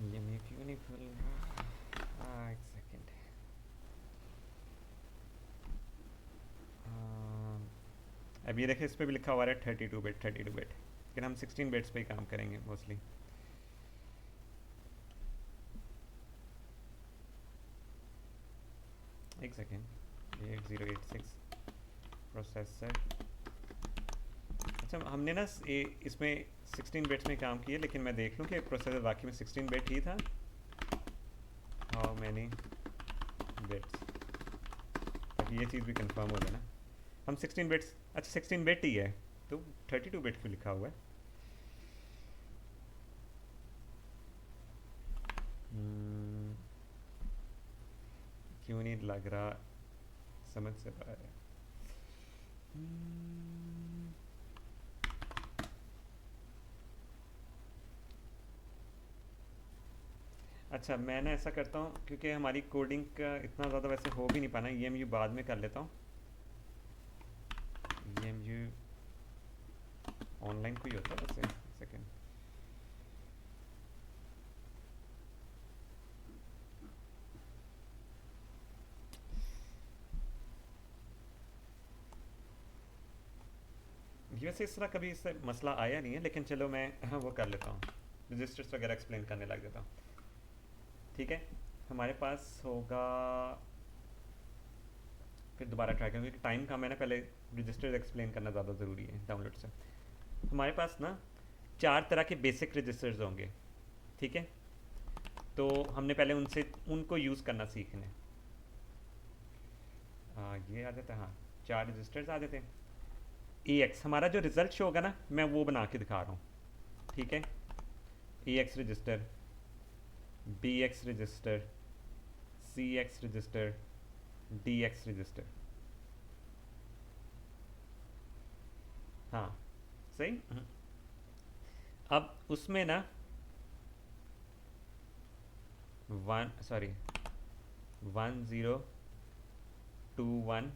ये मैं क्यों नहीं खुल रहा, एक सेकेंड। अब ये देखिए इस पर भी लिखा हुआ है 32 बिट 32 बिट, लेकिन हम 16 बिट्स पे ही काम करेंगे मोस्टली। एक सेकेंड, 8086 प्रोसेसर, अच्छा हमने ना इसमें 16 बिट्स में काम किया, लेकिन मैं देख लूँ कि प्रोसेसर वाकई में 16 बिट ही था। हाउ मैनी बिट्स, ताकि ये चीज़ भी कंफर्म हो जाए ना। हम 16 बिट्स, अच्छा 16 बिट ही है, तो 32 बिट क्यों लिखा हुआ है। क्यों नहीं लग रहा, समझ से बाहर है। अच्छा मैं ना ऐसा करता हूँ, क्योंकि हमारी कोडिंग का इतना ज़्यादा वैसे हो भी नहीं पाना, EMU बाद में कर लेता हूँ। EMU ऑनलाइन कोई होता है वैसे, सेकेंड। ये वैसे इस तरह कभी इससे मसला आया नहीं है, लेकिन चलो मैं वो कर लेता हूँ, रजिस्टर्स वगैरह एक्सप्लेन करने लग जाता हूँ। ठीक है, हमारे पास होगा, फिर दोबारा ट्राई करेंगे क्योंकि टाइम कम है ना, पहले रजिस्टर्स एक्सप्लेन करना ज़्यादा ज़रूरी है डाउनलोड से। हमारे पास ना 4 तरह के बेसिक रजिस्टर्स होंगे। ठीक है, तो हमने पहले उनसे उनको यूज़ करना सीखना है। ये आ जाता है, हाँ 4 रजिस्टर्स आ जाते हैं। ए एक्स हमारा जो रिज़ल्ट शो होगा ना, मैं वो बना के दिखा रहा हूँ। ठीक है, A X register, B X register, C X register, D X register. हाँ सही। अब उसमें ना 1021,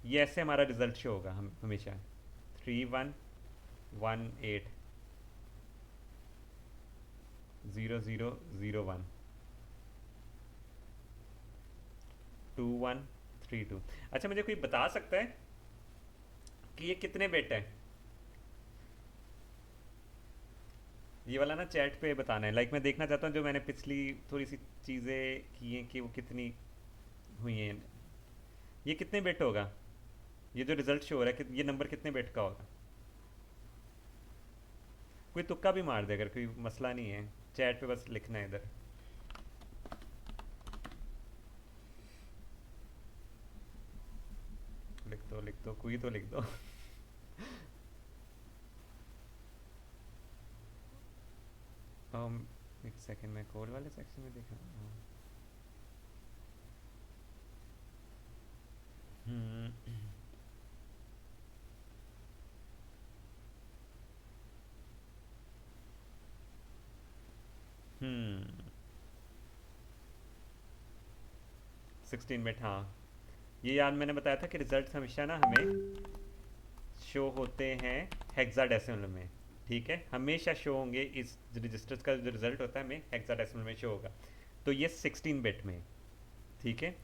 ये ऐसे हमारा रिजल्ट शो होगा हम हमेशा। 3118 0001 2132। अच्छा, मुझे कोई बता सकता है कि ये कितने बिट है? ये वाला ना चैट पे बताना है, लाइक मैं देखना चाहता हूँ जो मैंने पिछली थोड़ी सी चीज़ें की हैं कि वो कितनी हुई हैं। ये कितने बिट होगा, ये जो रिजल्ट शो हो रहा है कि ये नंबर कितने बिट का होगा? कोई तुक्का भी मार दे, अगर कोई मसला नहीं है, चैट पे बस लिखना है इधर। लिख दो, कोई तो लिख दो। एक सेकंड, मैं कोड वाले सेक्शन में देखा। हम्म 16 बिट, हाँ। ये याद मैंने बताया था कि रिजल्ट हमेशा ना हमें शो होते हैं हेक्साडेसिमल में। ठीक है, हमेशा शो होंगे, इस रजिस्टर्स का जो रिजल्ट होता है हमें हेक्साडेसिमल में शो होगा। तो ये 16 बिट में। ठीक है,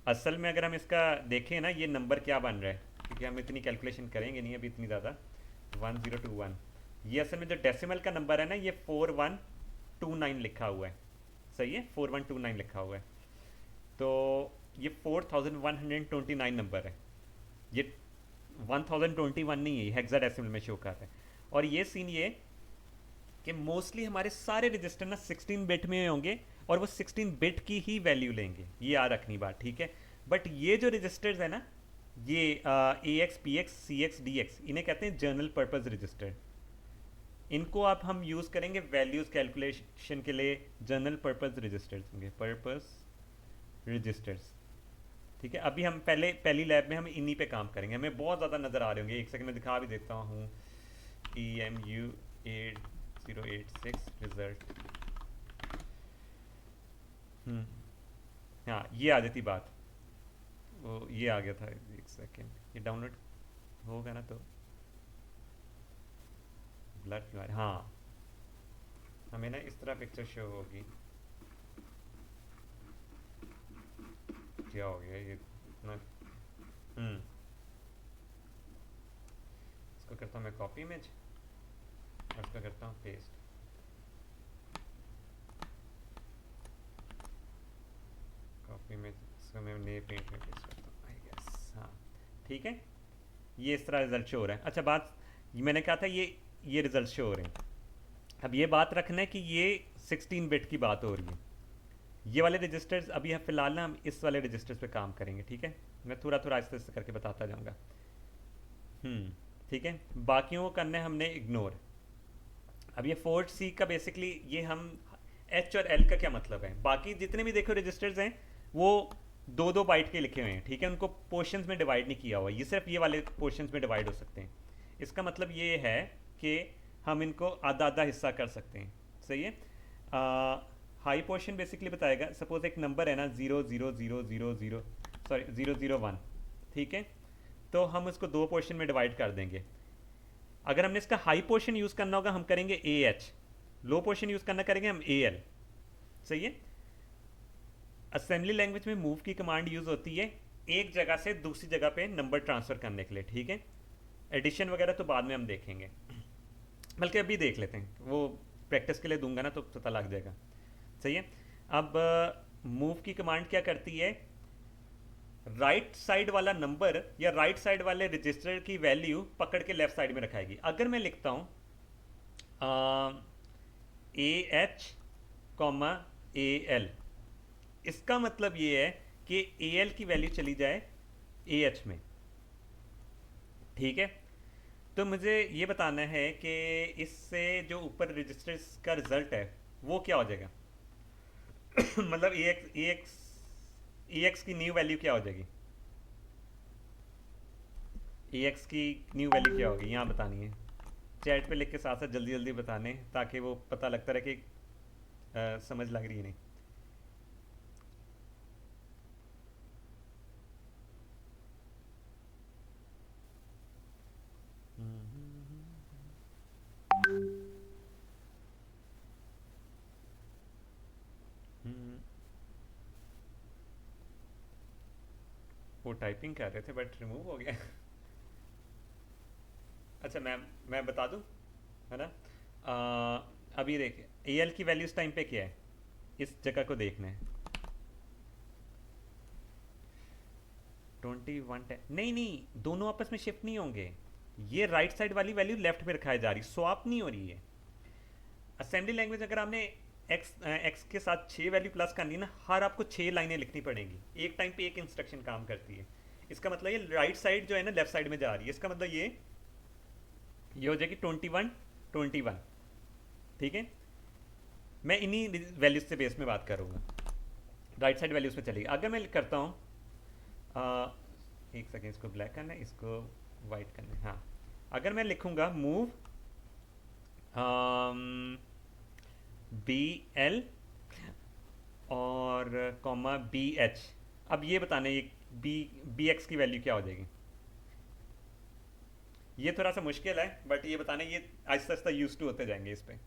असल में अगर हम इसका देखें ना, ये नंबर क्या बन रहा है, क्योंकि हम इतनी कैलकुलेशन करेंगे नहीं अभी इतनी ज़्यादा। 1021, ये असल में जो डेसिमल का नंबर है ना, ये 4129 लिखा हुआ है। सही है, 4129 लिखा हुआ है। तो ये 4129 नंबर है। ये 1021 नहीं है, हेक्साडेसिमल में शो कर रहा है। और ये सीन ये कि मोस्टली हमारे सारे रजिस्टर ना 16 बिट में होंगे, और वो 16 बिट की ही वैल्यू लेंगे, ये याद रखनी बात। ठीक है, बट ये जो रजिस्टर्स है ना, ये ए एक्स, पी एक्स, सी एक्स, डी एक्स, इन्हें कहते हैं जनरल पर्पज़ रजिस्टर। इनको आप हम यूज़ करेंगे वैल्यूज़ कैलकुलेशन के लिए। जनरल पर्पज़ रजिस्टर्स होंगे, पर्पज़ रजिस्टर्स। ठीक है, अभी हम पहली लैब में हम इन्हीं पे काम करेंगे, हमें बहुत ज़्यादा नज़र आ रहे होंगे। एक सेकंड में दिखा भी देता हूँ। EMU 8086 result. हाँ, ये आ जाती बात, वो ये आ गया था। एक सेकंड, ये डाउनलोड होगा ना तो ब्लड फ्लो, हाँ हमें ना इस तरह पिक्चर शो होगी। क्या हो गया ये इतना? इसको करता हूँ मैं कॉपी इमेज, और इसको करता हूँ पेस्ट। कॉपी इमेज, इसको मैं नए पेंट में पेस्ट करता हूँ, आई गेस। हाँ ठीक है, ये इस तरह रिजल्ट शो हो रहा है। अच्छा, बात ये मैंने कहा था, ये रिजल्ट शो हो रहे हैं। अब ये बात रखना है कि ये 16 बिट की बात हो रही है। ये वाले रजिस्टर्स अभी हम फिलहाल ना हम इस वाले रजिस्टर्स पे काम करेंगे। ठीक है, मैं थोड़ा थोड़ा आहिस्ते आहिस्ते करके बताता जाऊँगा। ठीक है, बाकियों को करना है हमने इग्नोर। अब ये 4C का बेसिकली ये हम H और L का क्या मतलब है, बाकी जितने भी देखो रजिस्टर्स हैं वो 2-2 बाइट के लिखे हुए हैं। ठीक है, उनको पोर्शंस में डिवाइड नहीं किया हुआ, ये सिर्फ ये वाले पोर्शंस में डिवाइड हो सकते हैं। इसका मतलब ये है कि हम इनको आधा आधा हिस्सा कर सकते हैं। सही है, हाई पोर्शन बेसिकली बताएगा, सपोज एक नंबर है ना 00000, सॉरी 001। ठीक है, तो हम उसको 2 पोर्शन में डिवाइड कर देंगे। अगर हमने इसका हाई पोर्शन यूज़ करना होगा हम करेंगे AH, लो पोर्शन यूज़ करना करेंगे हम AL। सही है, असेंबली लैंग्वेज में मूव की कमांड यूज़ होती है एक जगह से दूसरी जगह पे नंबर ट्रांसफ़र करने के लिए। ठीक है, एडिशन वगैरह तो बाद में हम देखेंगे, बल्कि अभी देख लेते हैं, वो प्रैक्टिस के लिए दूंगा ना तो पता लग जाएगा। सही है। अब मूव की कमांड क्या करती है, राइट साइड वाला नंबर या राइट साइड वाले रजिस्टर की वैल्यू पकड़ के लेफ्ट साइड में रखाएगी। अगर मैं लिखता हूँ ए एच कॉमा ए एल, इसका मतलब ये है कि ए एल की वैल्यू चली जाए ए एच में। ठीक है। तो मुझे ये बताना है कि इससे जो ऊपर रजिस्टर्स का रिजल्ट है वो क्या हो जाएगा। मतलब ए एक्स की न्यू वैल्यू क्या हो जाएगी, ए एक्स की न्यू वैल्यू क्या होगी यहाँ बतानी है। चैट पे लिख के साथ साथ जल्दी जल्दी बताने, ताकि वो पता लगता रहे कि समझ लग रही है नहीं। हम्म, वो टाइपिंग कर रहे थे बट रिमूव हो गया। अच्छा मैं बता दूं, है ना। अभी देखिए ए एल की वैल्यू इस टाइम पे क्या है, इस जगह को देखना है। 21 10 नहीं नहीं, दोनों आपस में शिफ्ट नहीं होंगे। ये राइट साइड वाली वैल्यू लेफ्ट में रखाई जा रही, स्वैप नहीं हो रही है। असेंबली लैंग्वेज अगर आपने एक्स के साथ 6 वैल्यू प्लस करनी ना, हर आपको 6 लाइनें लिखनी पड़ेंगी, एक टाइम पे एक इंस्ट्रक्शन काम करती है। इसका मतलब ये राइट साइड जो है ना लेफ्ट साइड में जा रही है, इसका मतलब ये हो जाएगी 21 21। ठीक है। मैं इन्हीं वैल्यूज से बेस में बात करूँगा, राइट साइड वैल्यूज में चलेगी। अगर मैं करता हूँ एक सेकेंड, इसको ब्लैक करना है, इसको वाइट करना है। हाँ, अगर मैं लिखूँगा मूव बी एल और कॉमा बी एच, अब ये बताना ये बी बी एक्स की वैल्यू क्या हो जाएगी। ये थोड़ा सा मुश्किल है बट ये बताना, ये आहिस्ता आहिस्ता यूज टू होते जाएंगे इस पे।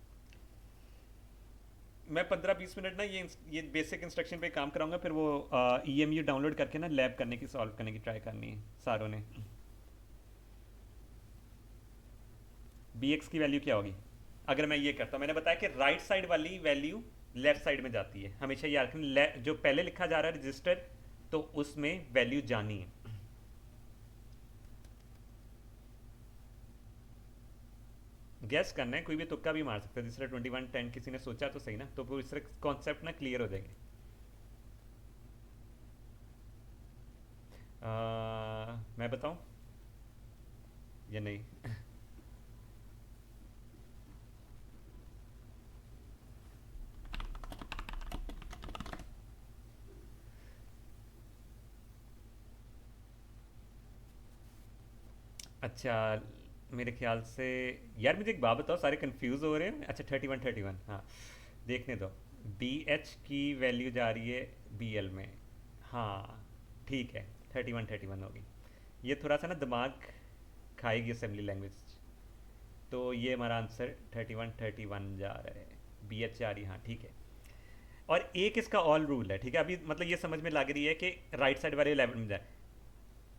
मैं 15 20 मिनट ना ये बेसिक इंस्ट्रक्शन पे काम कराऊंगा, फिर वो ई एम यू डाउनलोड करके ना लैब करने की, सॉल्व करने की ट्राई करनी है सारों ने। बी एक्स की वैल्यू क्या होगी अगर मैं ये करता हूँ, मैंने बताया कि राइट साइड वाली वैल्यू लेफ्ट साइड में जाती है, हमेशा याद रखना, जो पहले लिखा जा रहा है रजिस्टर तो उसमें वैल्यू जानी है। गैस करना है, कोई भी तुक्का भी मार सकता है, जिस तरह 21 10 किसी ने सोचा तो सही ना, तो वो इस तरह कॉन्सेप्ट ना क्लियर हो जाएंगे। मैं बताऊं या नहीं। अच्छा, मेरे ख्याल से, यार मुझे एक बात बताओ, सारे कंफ्यूज हो रहे हैं। अच्छा 31 31, हाँ देखने दो। बी एच की वैल्यू जा रही है बी एल में, हाँ ठीक है, 31 31 होगी। ये थोड़ा सा ना दिमाग खाएगी असेंबली लैंग्वेज, तो ये हमारा आंसर 31 31 जा रहा है, बी एच जा रही है, हाँ ठीक है। और एक इसका ऑल रूल है, ठीक है, अभी मतलब ये समझ में लग रही है कि राइट साइड वाले लेवल में जाए।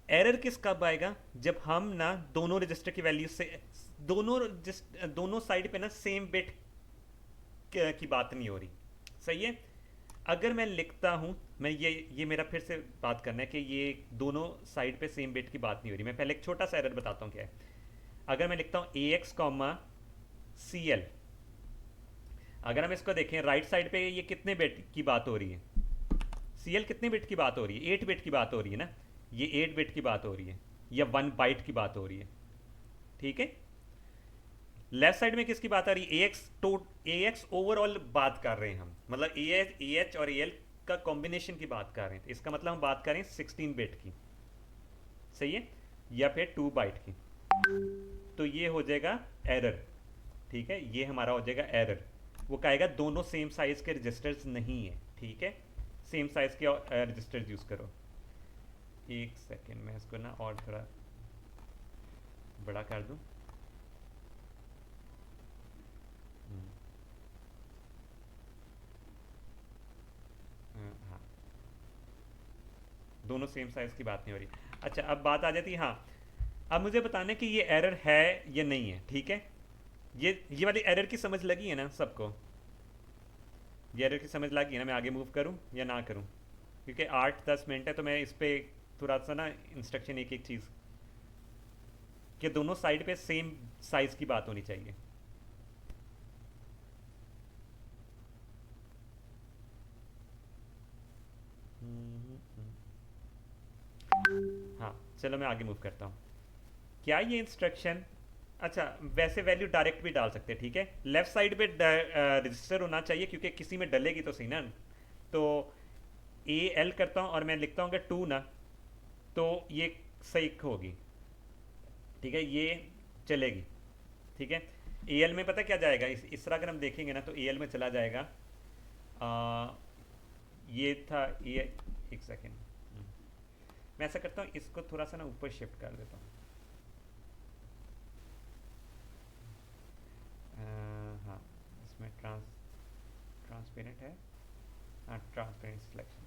एरर किस कब आएगा, जब हम ना दोनों रजिस्टर की वैल्यू से, दोनों साइड पे ना सेम बिट की बात नहीं हो रही। सही है। अगर मैं लिखता हूं, मैं ये मेरा फिर से बात करना है कि ये दोनों साइड पे सेम बिट की बात नहीं हो रही। मैं पहले एक छोटा सा एरर बताता हूँ क्या है। अगर मैं लिखता हूँ ए एक्स कॉमा सी एल, अगर हम इसको देखें राइट साइड पे ये कितने बिट की बात हो रही है, सी एल कितने बिट की बात हो रही है, 8 बिट की बात हो रही है ना, ये 8 बिट की बात हो रही है या 1 बाइट की बात हो रही है। ठीक है। लेफ्ट साइड में किसकी बात आ रही है, ए एक्स, तो ए एक्स ओवरऑल बात कर रहे हैं हम, मतलब ए एच और ए एल का कॉम्बिनेशन की बात कर रहे हैं, तो इसका मतलब हम बात करें 16 बिट की। सही है। या फिर 2 बाइट की, तो ये हो जाएगा एरर। ठीक है, ये हमारा हो जाएगा एरर। वो कहेगा दोनों सेम साइज के रजिस्टर्स नहीं है। ठीक है, सेम साइज के रजिस्टर्स यूज करो। एक सेकेंड, मैं इसको ना और थोड़ा बड़ा कर दूं। हाँ, दोनों सेम साइज की बात नहीं हो रही। अच्छा, अब बात आ जाती है, हाँ अब मुझे बताना है कि ये एरर है या नहीं है, ठीक है। ये वाली एरर की समझ लगी है ना सबको? ये एरर की समझ लगी है ना? मैं आगे मूव करूँ या ना करूँ? क्योंकि 8-10 मिनट है तो मैं इस पे थोड़ा सा ना इंस्ट्रक्शन एक एक चीज़ कि दोनों साइड पे सेम साइज की बात होनी चाहिए। हाँ, चलो मैं आगे मूव करता हूँ। क्या ये इंस्ट्रक्शन, अच्छा वैसे वैल्यू डायरेक्ट भी डाल सकते हैं, ठीक है। लेफ्ट साइड पे रजिस्टर होना चाहिए क्योंकि किसी में डलेगी तो सही ना। तो ए एल करता हूँ और मैं लिखता हूँ कि 2 ना, तो ये सही होगी, ठीक है, ये चलेगी, ठीक है। ए एल में पता क्या जाएगा, इस तरह अगर हम देखेंगे ना तो ए एल में चला जाएगा। आ, ये था ये, एक सेकेंड, मैं ऐसा करता हूँ इसको थोड़ा सा ना ऊपर शिफ्ट कर देता हूँ। हाँ, इसमें ट्रांसपेरेंट है। हाँ, ट्रांसपेरेंट सिलेक्शन,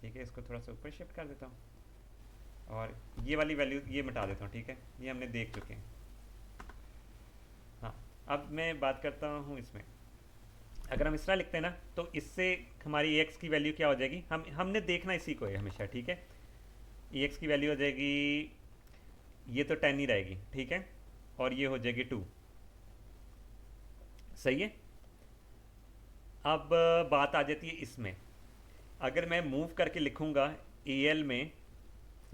ठीक है, इसको थोड़ा सा ऊपर शिफ्ट कर देता हूँ और ये वाली वैल्यू ये मिटा देता हूँ, ठीक है, ये हमने देख चुके हैं। हाँ, अब मैं बात करता हूँ इसमें, अगर हम इस तरह लिखते हैं ना तो इससे हमारी एक्स की वैल्यू क्या हो जाएगी, हमने देखना इसी को है हमेशा, ठीक है। एक्स की वैल्यू हो जाएगी, ये तो 10 ही रहेगी, ठीक है, और ये हो जाएगी 2, सही है। अब बात आ जाती है इसमें, अगर मैं मूव करके लिखूंगा ए एल में,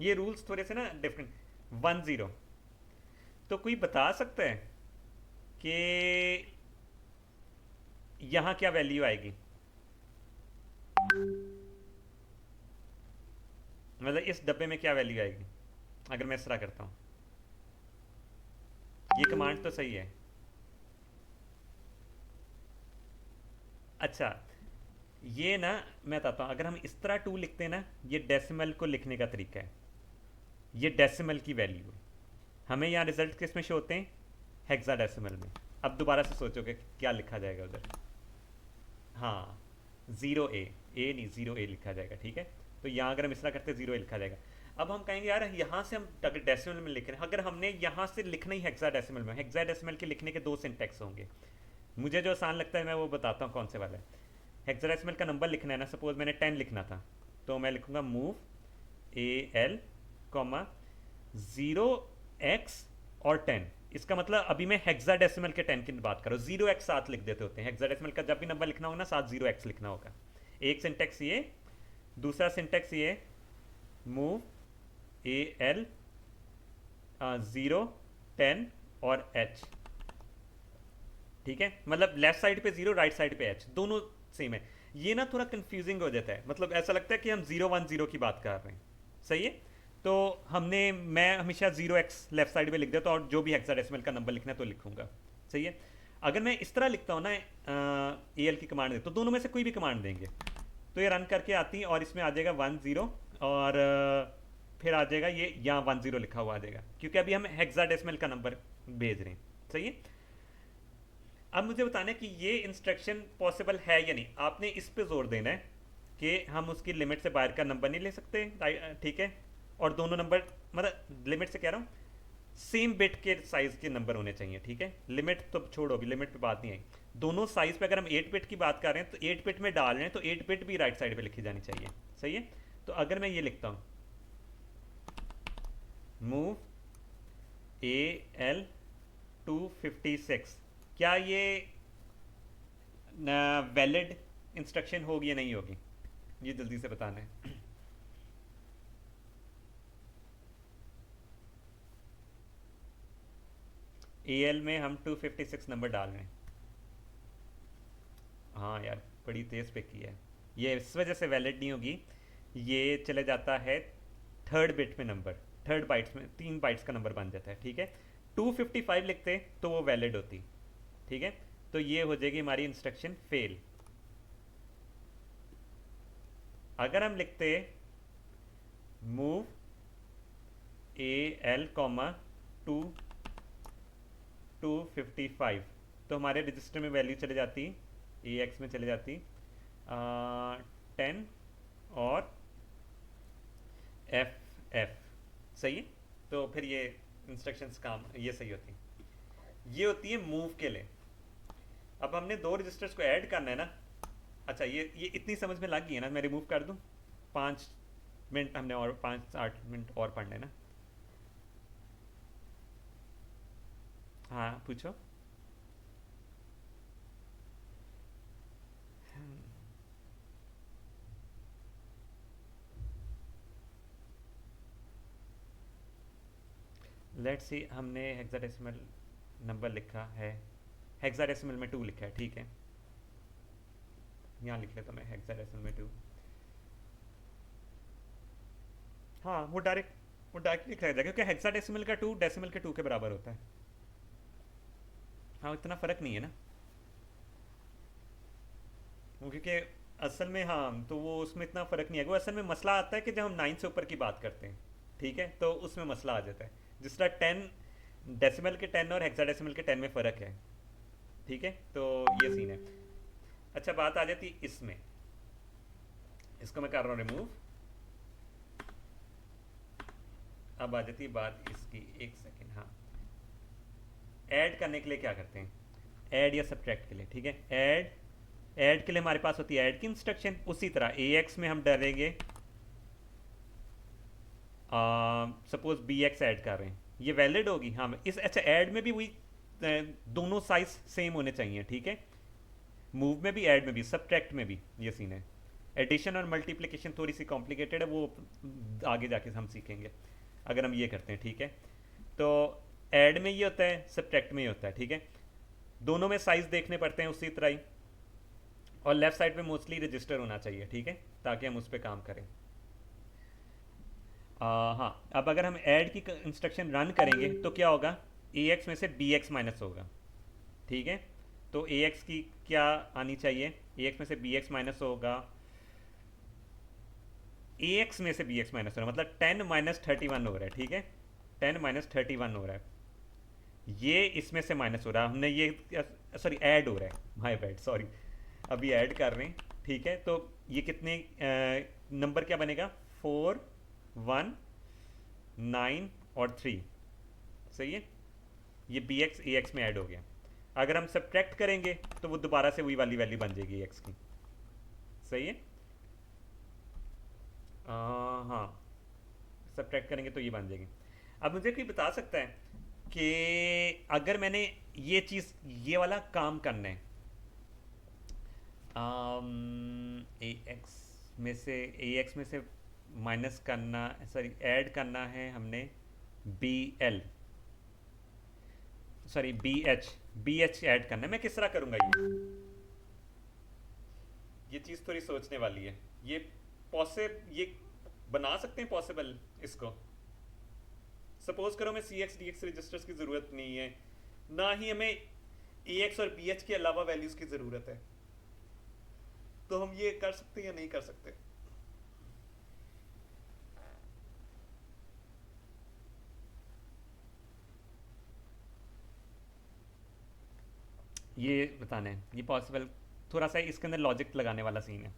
ये रूल्स थोड़े से ना डिफरेंट, 1-0, तो कोई बता सकता है कि यहाँ क्या वैल्यू आएगी, मतलब इस डब्बे में क्या वैल्यू आएगी अगर मैं इस तरह करता हूँ? ये कमांड तो सही है। अच्छा, ये ना मैं बताता हूँ, अगर हम इस तरह 2 लिखते हैं ना, ये डेसिमल को लिखने का तरीका है, ये डेसिमल की वैल्यू है। हमें यहाँ रिजल्ट किस में शो होते हैं? हेक्साडेसिमल में। अब दोबारा से सोचोगे क्या लिखा जाएगा उधर? हाँ, 0A, ए नहीं 0A लिखा जाएगा, ठीक है। तो यहाँ अगर हम इस तरह करते 0A लिखा जाएगा। अब हम कहेंगे यार यहाँ से हम अगर डेसिमल में लिख रहे हैं, अगर हमने यहाँ से लिखना ही हेक्साडेसिमल में, हेक्साडेसिमल के लिखने के 2 सिंटेक्स होंगे। मुझे जो आसान लगता है मैं वो बताता हूँ कौन से वाला है। हेक्साडेसिमल का नंबर लिखना है ना, सपोज मैंने 10 लिखना था, तो मैं लिखूंगा मूव AL, 0x और 10। इसका मतलब अभी मैं हेक्साडेसिमल के 10 की बात करूँ, 0x साथ लिख देते होते हैं। हेक्साडेसिमल का जब भी नंबर लिखना होगा ना, साथ 0x लिखना होगा। एक सिंटेक्स ये, दूसरा सिंटेक्स ये, मूव AL 0, 10 और H, ठीक है। मतलब लेफ्ट साइड पे 0, राइट साइड पे H, दोनों सेम है। ये ना थोड़ा कंफ्यूजिंग हो जाता है, मतलब ऐसा लगता है कि हम 0-1-0 की बात कर रहे हैं, सही है। तो मैं हमेशा 0x लेफ्ट साइड पे लिख देता हूँ और जो भी हेक्साडेसिमल का नंबर लिखना है तो लिखूंगा, सही है। अगर मैं इस तरह लिखता हूँ ना, AL की कमांड दे तो दोनों में से कोई भी कमांड देंगे तो ये रन करके आती है और इसमें आ जाएगा 1-0 और फिर आ जाएगा ये यहाँ 1-0 लिखा हुआ आ जाएगा, क्योंकि अभी हम हेक्साडेसिमल का नंबर भेज रहे हैं, सही है। अब मुझे बताना है कि ये इंस्ट्रक्शन पॉसिबल है या नहीं। आपने इस पे जोर देना है कि हम उसकी लिमिट से बाहर का नंबर नहीं ले सकते, ठीक है। और दोनों नंबर, मतलब लिमिट से कह रहा हूँ, सेम बिट के साइज के नंबर होने चाहिए, ठीक है। लिमिट तो छोड़ो, अभी लिमिट पे बात नहीं आई। दोनों साइज पे अगर हम 8 बिट की बात कर रहे हैं तो 8 बिट में डाल रहे हैं तो 8 बिट भी राइट साइड पे लिखी जानी चाहिए, सही है। तो अगर मैं ये लिखता हूँ मूव AL 256, क्या ये वैलिड इंस्ट्रक्शन होगी या नहीं होगी? ये जल्दी से बताना है। AL में हम 256 नंबर डाल रहे हैं। हाँ यार, बड़ी तेज़ पे की है। ये इस वजह से वैलिड नहीं होगी, ये चले जाता है थर्ड बिट में नंबर, थर्ड बाइट्स में 3 बाइट्स का नंबर बन जाता है, ठीक है। 255 लिखते तो वो वैलिड होती, ठीक है। तो ये हो जाएगी हमारी इंस्ट्रक्शन फेल। अगर हम लिखते मूव AL, 255, तो हमारे रजिस्टर में वैल्यू चले जाती, AX में चले जाती 10 और FF, सही है। तो फिर ये इंस्ट्रक्शंस काम ये सही होती हैं। ये होती है मूव के लिए। अब हमने दो रजिस्टर्स को ऐड करना है ना। अच्छा, ये इतनी समझ में लग गई है ना, मैं रिमूव कर दूं? 5 मिनट हमने और 5-8 मिनट और पढ़ना है ना। हाँ पूछो। लेट्स सी, हमने हेक्साडेसिमल नंबर लिखा है, हेक्साडेसिमल में 2 लिखा है, ठीक है। यहाँ लिख लेता मैं हेक्साडेसिमल में 2। हाँ वो डायरेक्ट लिखा जाएगा क्योंकि हेक्साडेसिमल का 2 डेसिमल के 2 के बराबर होता है। हाँ इतना फ़र्क नहीं है ना वो, क्योंकि असल में हाँ तो वो उसमें इतना फ़र्क नहीं है। वो असल में मसला आता है कि जब हम 9 से ऊपर की बात करते हैं, ठीक है, तो उसमें मसला आ जाता है। जिस तरह 10 डेसिमल के 10 और हेक्साडेसिमल के 10 में फ़र्क है, ठीक है, तो ये सीन है। अच्छा, बात आ जाती है इसमें, इसको मैं कर रहा हूँ रिमूव। अब आ जाती है बात इसकी, एक सेकेंड। हाँ, ऐड करने के लिए क्या करते हैं, ऐड या सब्ट्रैक्ट के लिए, ठीक है। ऐड के लिए हमारे पास होती है ऐड की इंस्ट्रक्शन। उसी तरह ए एक्स में हम डालेंगे, सपोज बी एक्स ऐड कर रहे हैं, ये वैलिड होगी। हाँ इस, अच्छा ऐड में भी वही दोनों साइज सेम होने चाहिए, ठीक है। मूव में भी, ऐड में भी, सब्ट्रैक्ट में भी ये सीन है। एडिशन और मल्टीप्लिकेशन थोड़ी सी कॉम्प्लिकेटेड है, वो आगे जाके हम सीखेंगे अगर हम ये करते हैं, ठीक है। तो ऐड में ये होता है, सब्ट्रैक्ट में ये होता है, ठीक है। दोनों में साइज देखने पड़ते हैं उसी तरह ही। और लेफ्ट साइड पे मोस्टली रजिस्टर होना चाहिए, ठीक है, ताकि हम उस पर काम करें। हाँ, अब अगर हम ऐड की इंस्ट्रक्शन रन करेंगे तो क्या होगा, ए एक्स में से बी एक्स माइनस होगा, ठीक है। तो ए एक्स की क्या आनी चाहिए, ए एक्स में से बी एक्स माइनस होगा, ए एक्स में से बी एक्स माइनस हो रहा है, मतलब 10 माइनस 31 हो रहा है, ठीक है। 10 माइनस 31 हो रहा है, ये इसमें से माइनस हो रहा है, हमने ये सॉरी ऐड हो रहा है, माय बैड, सॉरी, अभी ऐड कर रहे हैं, ठीक है। तो ये कितने नंबर क्या बनेगा, 4 1 9 और 3, सही है। ये बी एक्स ए एक्स में ऐड हो गया। अगर हम सब्ट्रैक्ट करेंगे तो वो दोबारा से वही वाली वैल्यू बन जाएगी एक्स की, सही है। हाँ, सब्ट्रैक्ट करेंगे तो ये बन जाएगी। अब मुझे कोई बता सकता है कि अगर मैंने ये चीज़, ये वाला काम करना है, ए एक्स में से, ए एक्स में से माइनस करना, सॉरी ऐड करना है हमने B L, sorry B H add करना है। मैं किस तरह करूँगा ये चीज़ थोड़ी सोचने वाली है। ये बना सकते हैं पॉसिबल इसको। सपोज करो मैं सी एक्स डी एक्स रजिस्टर्स की ज़रूरत नहीं है, ना ही हमें ए एक्स और बी एच के अलावा वैल्यूज़ की ज़रूरत है, तो हम ये कर सकते हैं या नहीं कर सकते? ये बताना है, ये पॉसिबल, थोड़ा सा इसके अंदर लॉजिक लगाने वाला सीन है।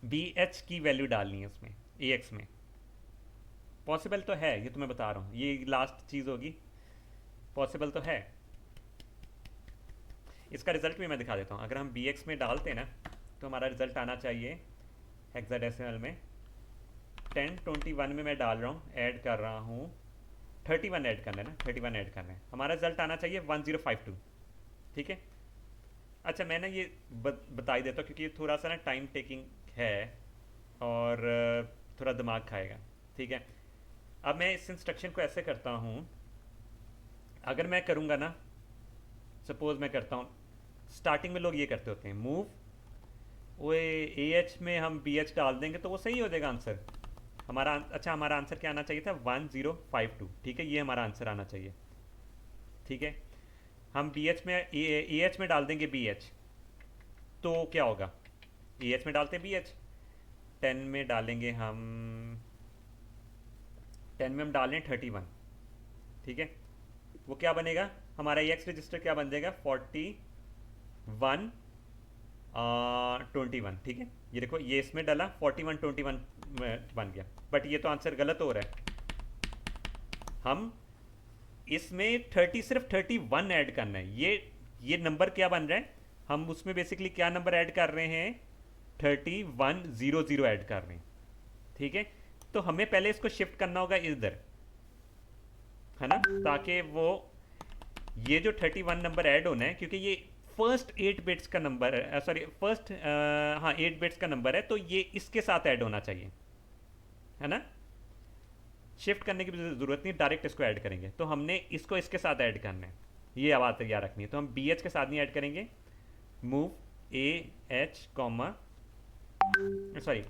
बी एच की वैल्यू डालनी है उसमें, ए एक्स में। पॉसिबल तो है, ये तो मैं बता रहा हूँ, ये लास्ट चीज़ होगी, पॉसिबल तो है। इसका रिजल्ट भी मैं दिखा देता हूँ। अगर हम बी एक्स में डालते हैं ना, तो हमारा रिजल्ट आना चाहिए हेक्साडेसिमल में 1021 में मैं डाल रहा हूँ, ऐड कर रहा हूँ 31 ऐड करना है ना, 31 ऐड करना है, हमारा रिजल्ट आना चाहिए 1052, ठीक है। अच्छा मैं ना ये बता ही देता हूँ क्योंकि ये थोड़ा सा ना टाइम टेकिंग है और थोड़ा दिमाग खाएगा, ठीक है। अब मैं इस इंस्ट्रक्शन को ऐसे करता हूँ, अगर मैं करूँगा ना, सपोज मैं करता हूँ, स्टार्टिंग में लोग ये करते होते हैं मूव, वो ए एच में हम बी एच डाल देंगे तो वो सही हो जाएगा आंसर हमारा। अच्छा हमारा आंसर क्या आना चाहिए था, 1052, ठीक है, ये हमारा आंसर आना चाहिए, ठीक है। हम बी एच में ए एच में डाल देंगे बी एच, तो क्या होगा, ए एच में डालते बी एच, 10 में डालेंगे हम, 10 में हम डालें 31, ठीक है। वो क्या बनेगा, हमारा ए एक्स रजिस्टर क्या बन जाएगा, 41 21, ठीक है। ये देखो ये इसमें डाला 41 21 बन गया, बट ये तो आंसर गलत हो रहा है, हम इसमें 31 ऐड करना है। ये नंबर क्या बन रहा है, हम उसमें बेसिकली क्या नंबर ऐड कर रहे हैं, 3100 ऐड कर रहे हैं। ठीक है, तो हमें पहले इसको शिफ्ट करना होगा इधर, है ना, ताकि वो ये जो 31 नंबर ऐड होना है, क्योंकि ये फर्स्ट 8 बिट्स का नंबर है, सॉरी फर्स्ट, हाँ 8 बिट्स का नंबर है, तो ये इसके साथ ऐड होना चाहिए, है ना। शिफ्ट करने की भी ज़रूरत नहीं, डायरेक्ट इसको ऐड करेंगे। तो हमने इसको इसके साथ ऐड करना है, ये आवाज़ तैयार रखनी है। तो हम बी एच के साथ नहीं ऐड करेंगे, move A H comma, sorry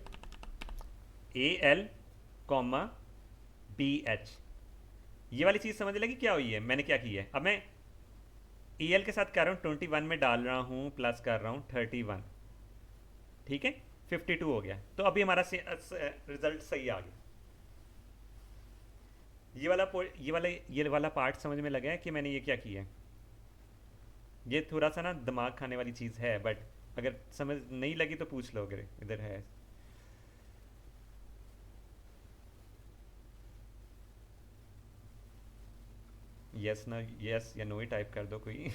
A L comma B H. ये वाली चीज़ समझ लगी क्या हुई है, मैंने क्या की है। अब मैं ई एल के साथ कर रहा हूँ 21 में डाल रहा हूँ, प्लस कर रहा हूँ 31, ठीक है 52 हो गया। तो अभी हमारा रिजल्ट सही आ गया। ये वाला पार्ट समझ में लगा है कि मैंने ये क्या किया है। ये थोड़ा सा ना दिमाग खाने वाली चीज़ है, बट अगर समझ नहीं लगी तो पूछ लो, अगर इधर है। यस ना, यस या नो ही टाइप कर दो कोई।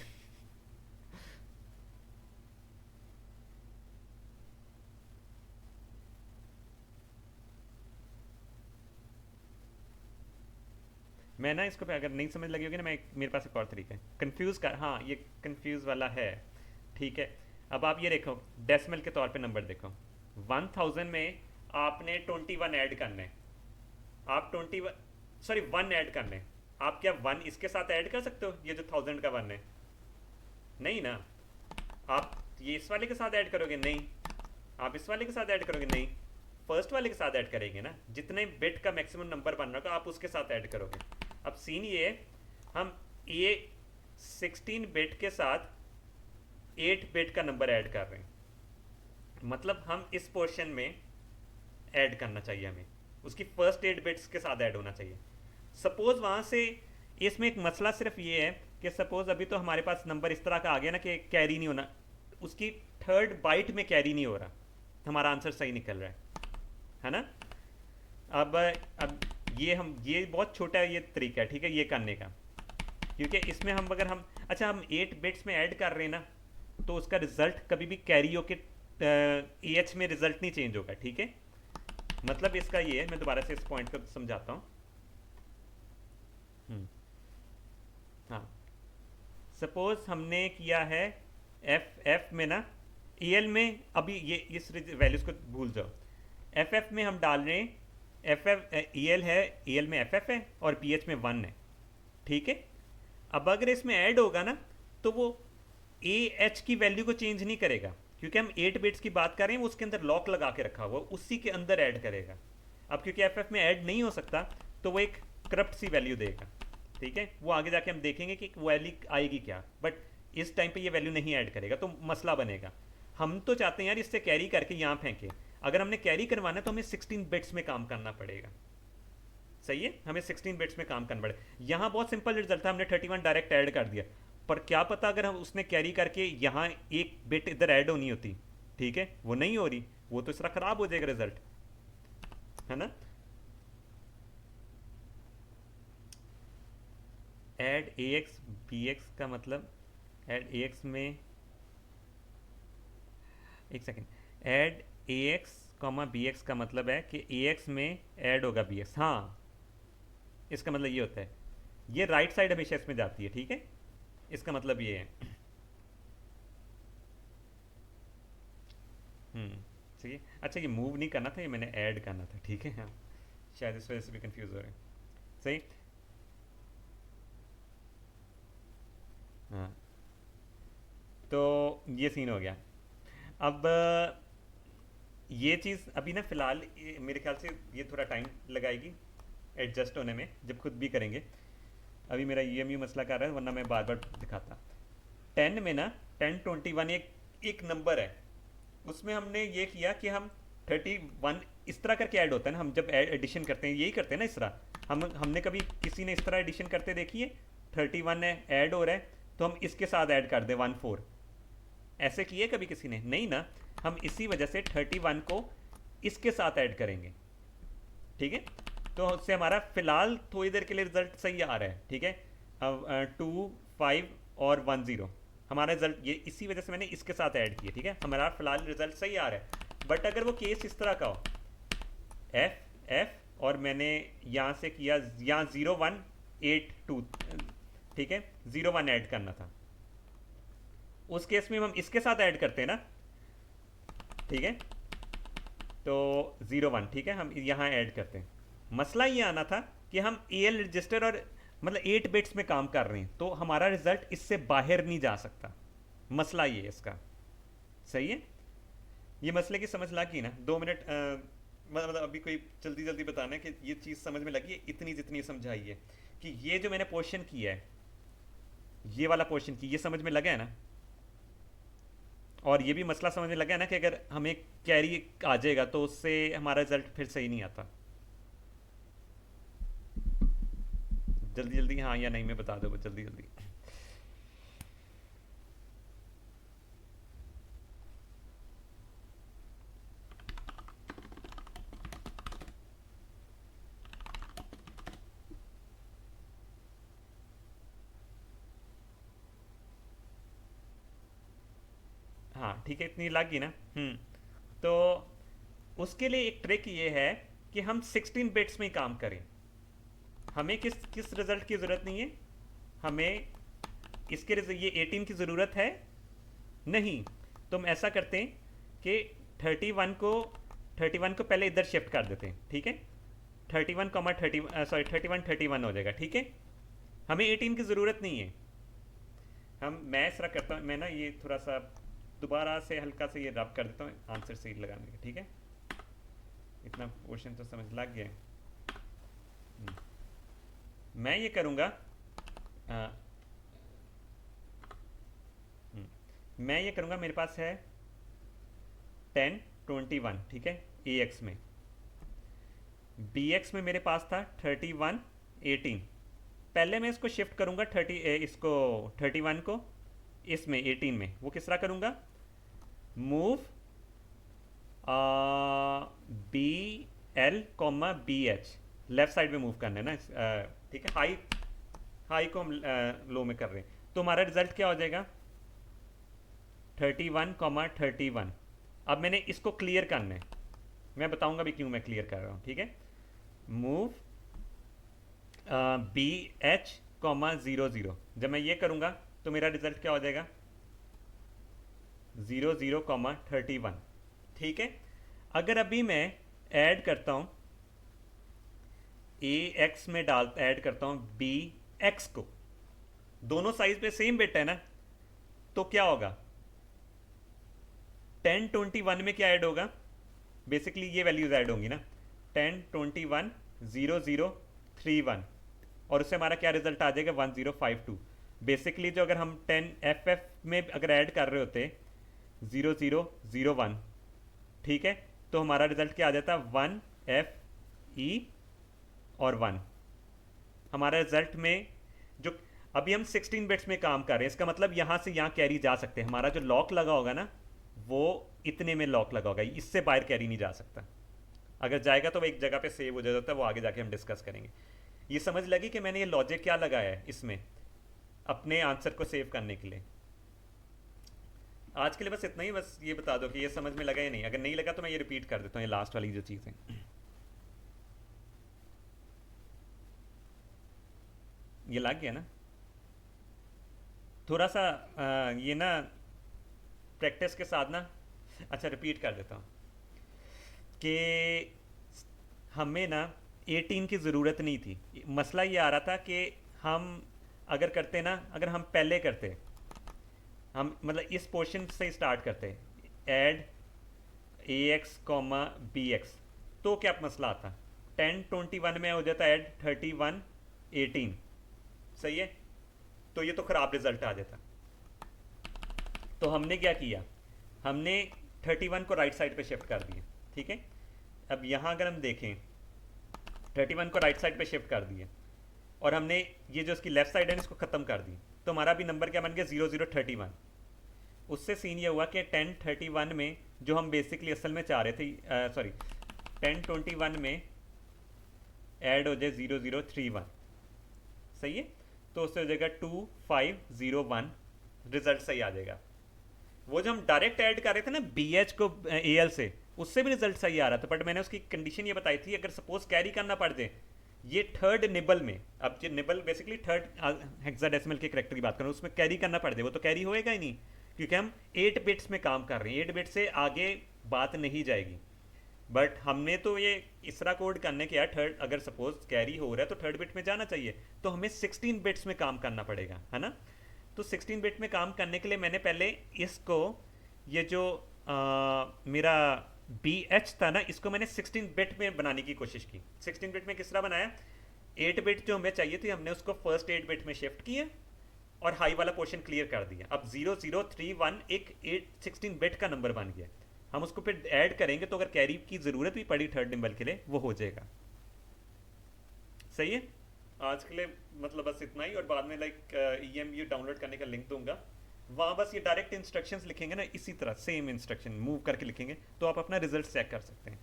मैं ना इसको पे अगर नहीं समझ लगी होगी ना, मैं मेरे पास एक और तरीका है कंफ्यूज कर, हाँ ये कंफ्यूज वाला है, ठीक है। अब आप ये देखो, डेसिमल के तौर पे नंबर देखो, 1000 में आपने 21 ऐड करना है, आप 21, सॉरी 1 ऐड करना है। आप क्या 1 इसके साथ ऐड कर सकते हो, ये जो 1000 का 1 है, नहीं ना। आप ये इस वाले के साथ ऐड करोगे, नहीं। आप इस वाले के साथ ऐड करोगे, नहीं। फर्स्ट वाले के साथ ऐड करेंगे ना, जितने बिट का मैक्सिमम नंबर बन रहा होगा आप उसके साथ ऐड करोगे। अब सीन ये है, हम ये 16 बिट के साथ 8 बिट का नंबर ऐड कर रहे हैं, मतलब हम इस पोर्शन में ऐड करना चाहिए, हमें उसकी फर्स्ट 8 बिट्स के साथ ऐड होना चाहिए। सपोज वहाँ से, इसमें एक मसला सिर्फ ये है कि सपोज अभी तो हमारे पास नंबर इस तरह का आ गया ना कि कैरी नहीं होना, उसकी थर्ड बाइट में कैरी नहीं हो रहा, हमारा आंसर सही निकल रहा है ना। अब ये बहुत छोटा है ये तरीका है, ठीक है, ये करने का, क्योंकि इसमें हम अगर हम अच्छा हम 8 बिट्स में ऐड कर रहे हैं ना, तो उसका रिजल्ट कभी भी कैरी हो के ए एच में रिजल्ट नहीं चेंज होगा, ठीक है। मतलब इसका ये है, मैं दोबारा से इस पॉइंट को समझाता हूँ। हाँ, सपोज हमने किया है एफ में ना, ई एल में, अभी ये इस वैल्यूज को भूल जाओ, एफ में हम डाल रहे हैं, ई एल है, ई एल में एफ है और पी एच में 1 है, ठीक है। अब अगर इसमें ऐड होगा ना, तो वो ए एच की वैल्यू को चेंज नहीं करेगा, क्योंकि हम 8 बिट्स की बात कर रहे हैं, वो उसके अंदर लॉक लगा के रखा हुआ, उसी के अंदर ऐड करेगा। अब क्योंकि एफ में ऐड नहीं हो सकता, तो वो एक करप्ट सी वैल्यू देगा, ठीक है। वो आगे जाके हम देखेंगे कि वैल्यू आएगी क्या, बट इस टाइम पे ये वैल्यू नहीं ऐड करेगा, तो मसला बनेगा। हम तो चाहते हैं यार इससे कैरी करके यहाँ फेंके, अगर हमने कैरी करवाना है तो हमें 16 बिट्स में काम करना पड़ेगा, सही है, हमें 16 बिट्स में काम करना पड़ेगा। यहाँ बहुत सिंपल रिजल्ट था, हमने 31 डायरेक्ट ऐड कर दिया, पर क्या पता अगर हम उसने कैरी करके यहाँ एक बिट इधर ऐड होनी होती, ठीक है, वो नहीं हो रही, वो तो इस तरह खराब हो जाएगा रिजल्ट, है ना। Add A X B X का मतलब, ऐड ए एक्स में, एक second, add A X comma B X का मतलब है कि ए एक्स में ऐड होगा बी एक्स, हाँ इसका मतलब ये होता है, ये राइट साइड हमेशा इसमें जाती है, ठीक है, इसका मतलब ये है। ठीक है, अच्छा ये मूव नहीं करना था, ये मैंने ऐड करना था, ठीक है, हाँ शायद इस वजह से भी कंफ्यूज हो रहे हैं, सही। हाँ, तो ये सीन हो गया। अब ये चीज़ अभी ना फ़िलहाल मेरे ख्याल से ये थोड़ा टाइम लगाएगी एडजस्ट होने में, जब खुद भी करेंगे। अभी मेरा EMU मसला कर रहा है, वरना मैं बार बार दिखाता। 10 में ना 1021 एक नंबर है, उसमें हमने ये किया कि हम 31 इस तरह करके ऐड होता है ना, हम जब एडिशन करते हैं यही करते हैं ना इस तरह, हमने कभी किसी ने इस तरह एडिशन करते देखी है, 31 है ऐड हो रहा है तो हम इसके साथ ऐड कर दें 14, ऐसे किए कभी किसी ने, नहीं ना। हम इसी वजह से 31 को इसके साथ ऐड करेंगे, ठीक है। तो उससे हमारा फिलहाल थोड़ी देर के लिए रिजल्ट सही आ रहा है, ठीक है। अब 2 5 और 1 0 हमारा रिजल्ट, ये इसी वजह से मैंने इसके साथ ऐड किया, ठीक है। हमारा फिलहाल रिजल्ट सही आ रहा है। बट अगर वो केस इस तरह का हो, एफ एफ और मैंने यहाँ से किया, यहाँ 0 1 8 2, ठीक है, 0 1 ऐड करना था, उस केस में हम इसके साथ ऐड करते हैं ना, ठीक है। तो 0 1, ठीक है, हम यहाँ ऐड करते हैं। मसला ये आना था कि हम एल रजिस्टर और मतलब 8 बिट्स में काम कर रहे हैं, तो हमारा रिजल्ट इससे बाहर नहीं जा सकता। मसला ये है इसका, सही है। ये मसले की समझ लगी ना? 2 मिनट मतलब अभी कोई जल्दी जल्दी बताना है कि ये चीज़ समझ में लगी है, इतनी जितनी समझाई है कि ये जो मैंने पोर्शन किया है, ये वाला पोर्शन की, ये समझ में लगा है ना? और ये भी मसला समझ में लगा है ना कि अगर हमें कैरी आ जाएगा तो उससे हमारा रिजल्ट फिर सही नहीं आता। जल्दी जल्दी हाँ या नहीं में बता दो, जल्दी जल्दी। हाँ ठीक है, इतनी लग गई ना। तो उसके लिए एक ट्रिक ये है कि हम 16 बिट्स में ही काम करें। हमें किस किस रिजल्ट की ज़रूरत नहीं है, हमें इसके ये 18 की ज़रूरत है नहीं। तो हम ऐसा करते हैं कि 31 को पहले इधर शिफ्ट कर देते हैं, ठीक है। 31 हो जाएगा, ठीक है। हमें 18 की ज़रूरत नहीं है। मैं इस तरह करता हूँ, मैं ना ये थोड़ा सा दोबारा से हल्का से ये रब कर देता हूँ आंसर सही लगाने का, ठीक है। इतना क्वेश्चन तो समझ लग गया है। मैं ये करूँगा, मैं ये करूँगा, मेरे पास है 10 21, ठीक है, ए एक्स में। बी एक्स में मेरे पास था 31 18। पहले मैं इसको शिफ्ट करूँगा 31 को इसमें 18 में। वो किस तरह करूँगा, move B L comma B H, left side में मूव करना है ना, ठीक है। हाई को हम लो में कर रहे हैं, तो हमारा रिजल्ट क्या हो जाएगा, 31 31। अब मैंने इसको क्लियर करना है, मैं बताऊंगा भी क्यों मैं क्लियर कर रहा हूँ, ठीक है। मूव बी एच कॉमा 0 0, जब मैं ये करूँगा तो मेरा रिजल्ट क्या हो जाएगा, 0 0 31, ठीक है। अगर अभी मैं ऐड करता हूँ ए एक्स में ऐड करता हूँ बी एक्स को, दोनों साइज पे सेम बिट है ना, तो क्या होगा, 10 21 में क्या ऐड होगा, बेसिकली ये वैल्यूज ऐड होंगी ना, 10 21 0 0 3 1, और उससे हमारा क्या रिजल्ट आ जाएगा, 1052। बेसिकली जो अगर हम 10 एफ एफ में अगर ऐड कर रहे होते 0001, ठीक है, तो हमारा रिजल्ट क्या आ जाता, 1 एफ ई और 1। हमारा रिजल्ट में जो अभी हम 16 बिट्स में काम कर रहे हैं, इसका मतलब यहाँ से यहाँ कैरी जा सकते हैं। हमारा जो लॉक लगा होगा ना, वो इतने में लॉक लगा होगा, इससे बाहर कैरी नहीं जा सकता। अगर जाएगा तो वो एक जगह पे सेव हो जाता है, वो आगे जाके हम डिस्कस करेंगे। ये समझ लगी कि मैंने ये लॉजिक क्या लगाया है इसमें अपने आंसर को सेव करने के लिए। आज के लिए बस इतना ही, बस ये बता दो कि ये समझ में लगा या नहीं। अगर नहीं लगा तो मैं ये रिपीट कर देता हूँ, ये लास्ट वाली जो चीज़ है। ये लग गया ना? थोड़ा सा ये ना प्रैक्टिस के साथ ना, अच्छा रिपीट कर देता हूँ कि हमें ना 18 की ज़रूरत नहीं थी। मसला ये आ रहा था कि हम अगर करते ना, अगर हम पहले करते, हम मतलब इस पोर्शन से स्टार्ट करते, add A X comma B X, तो क्या मसला आता, 10 21 में हो जाता ऐड 31 18, सही है। तो ये तो ख़राब रिजल्ट आ जाता। तो हमने क्या किया, हमने 31 को राइट साइड पे शिफ्ट कर दिया, ठीक है। अब यहाँ अगर हम देखें 31 को राइट साइड पे शिफ्ट कर दिए और हमने ये जो इसकी लेफ्ट साइड है इसको ख़त्म कर दी, तो हमारा भी नंबर क्या बन गया, 0031। उससे सीन ये हुआ कि 10 31 में जो हम बेसिकली असल में चाह रहे थे, सॉरी 10 21 में ऐड हो जाए 0031, सही है। तो उससे हो जाएगा 2501, रिजल्ट सही आ जाएगा। वो जो हम डायरेक्ट ऐड कर रहे थे ना BH को AL से, उससे भी रिजल्ट सही आ रहा था, बट मैंने उसकी कंडीशन ये बताई थी, अगर सपोज कैरी करना पड़ जाए ये थर्ड निबल में, अब ये निबल बेसिकली थर्ड हेक्साडेसिमल के करेक्टर की बात कर रहा हूँ, उसमें कैरी करना पड़ जाए, वो तो कैरी होएगा ही नहीं, क्योंकि हम 8 बिट्स में काम कर रहे हैं, 8 बिट से आगे बात नहीं जाएगी। बट हमने तो ये इसरा कोड करने के यार थर्ड, अगर सपोज कैरी हो रहा है तो थर्ड बिट में जाना चाहिए, तो हमें 16 बिट्स में काम करना पड़ेगा, है ना। तो 16 बिट में काम करने के लिए मैंने पहले इसको, ये जो मेरा BH था ना, इसको मैंने 16 बिट में बनाने की कोशिश की। 16 बिट में किस तरह बनाया, 8 बिट जो हमें चाहिए थी हमने उसको फर्स्ट 8 बिट में शिफ्ट किया और हाई वाला पोर्शन क्लियर कर दिया। अब 0031 एक 16 बिट का नंबर बन गया, हम उसको फिर ऐड करेंगे तो अगर कैरी की ज़रूरत भी पड़ी थर्ड निम्बल के लिए वो हो जाएगा। सही है। आज के लिए मतलब बस इतना ही, और बाद में लाइक EMU डाउनलोड करने का लिंक दूंगा, वहाँ बस ये डायरेक्ट इंस्ट्रक्शंस लिखेंगे ना, इसी तरह सेम इंस्ट्रक्शन मूव करके लिखेंगे तो आप अपना रिजल्ट चेक कर सकते हैं।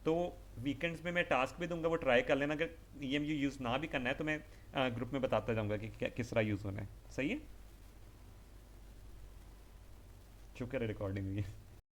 तो वीकेंड्स में मैं टास्क भी दूंगा, वो ट्राई कर लेना। अगर EMU यूज़ ना भी करना है तो मैं ग्रुप में बताता जाऊंगा कि किस तरह यूज़ होना है। सही है। शुक्र है रिकॉर्डिंग हुई है।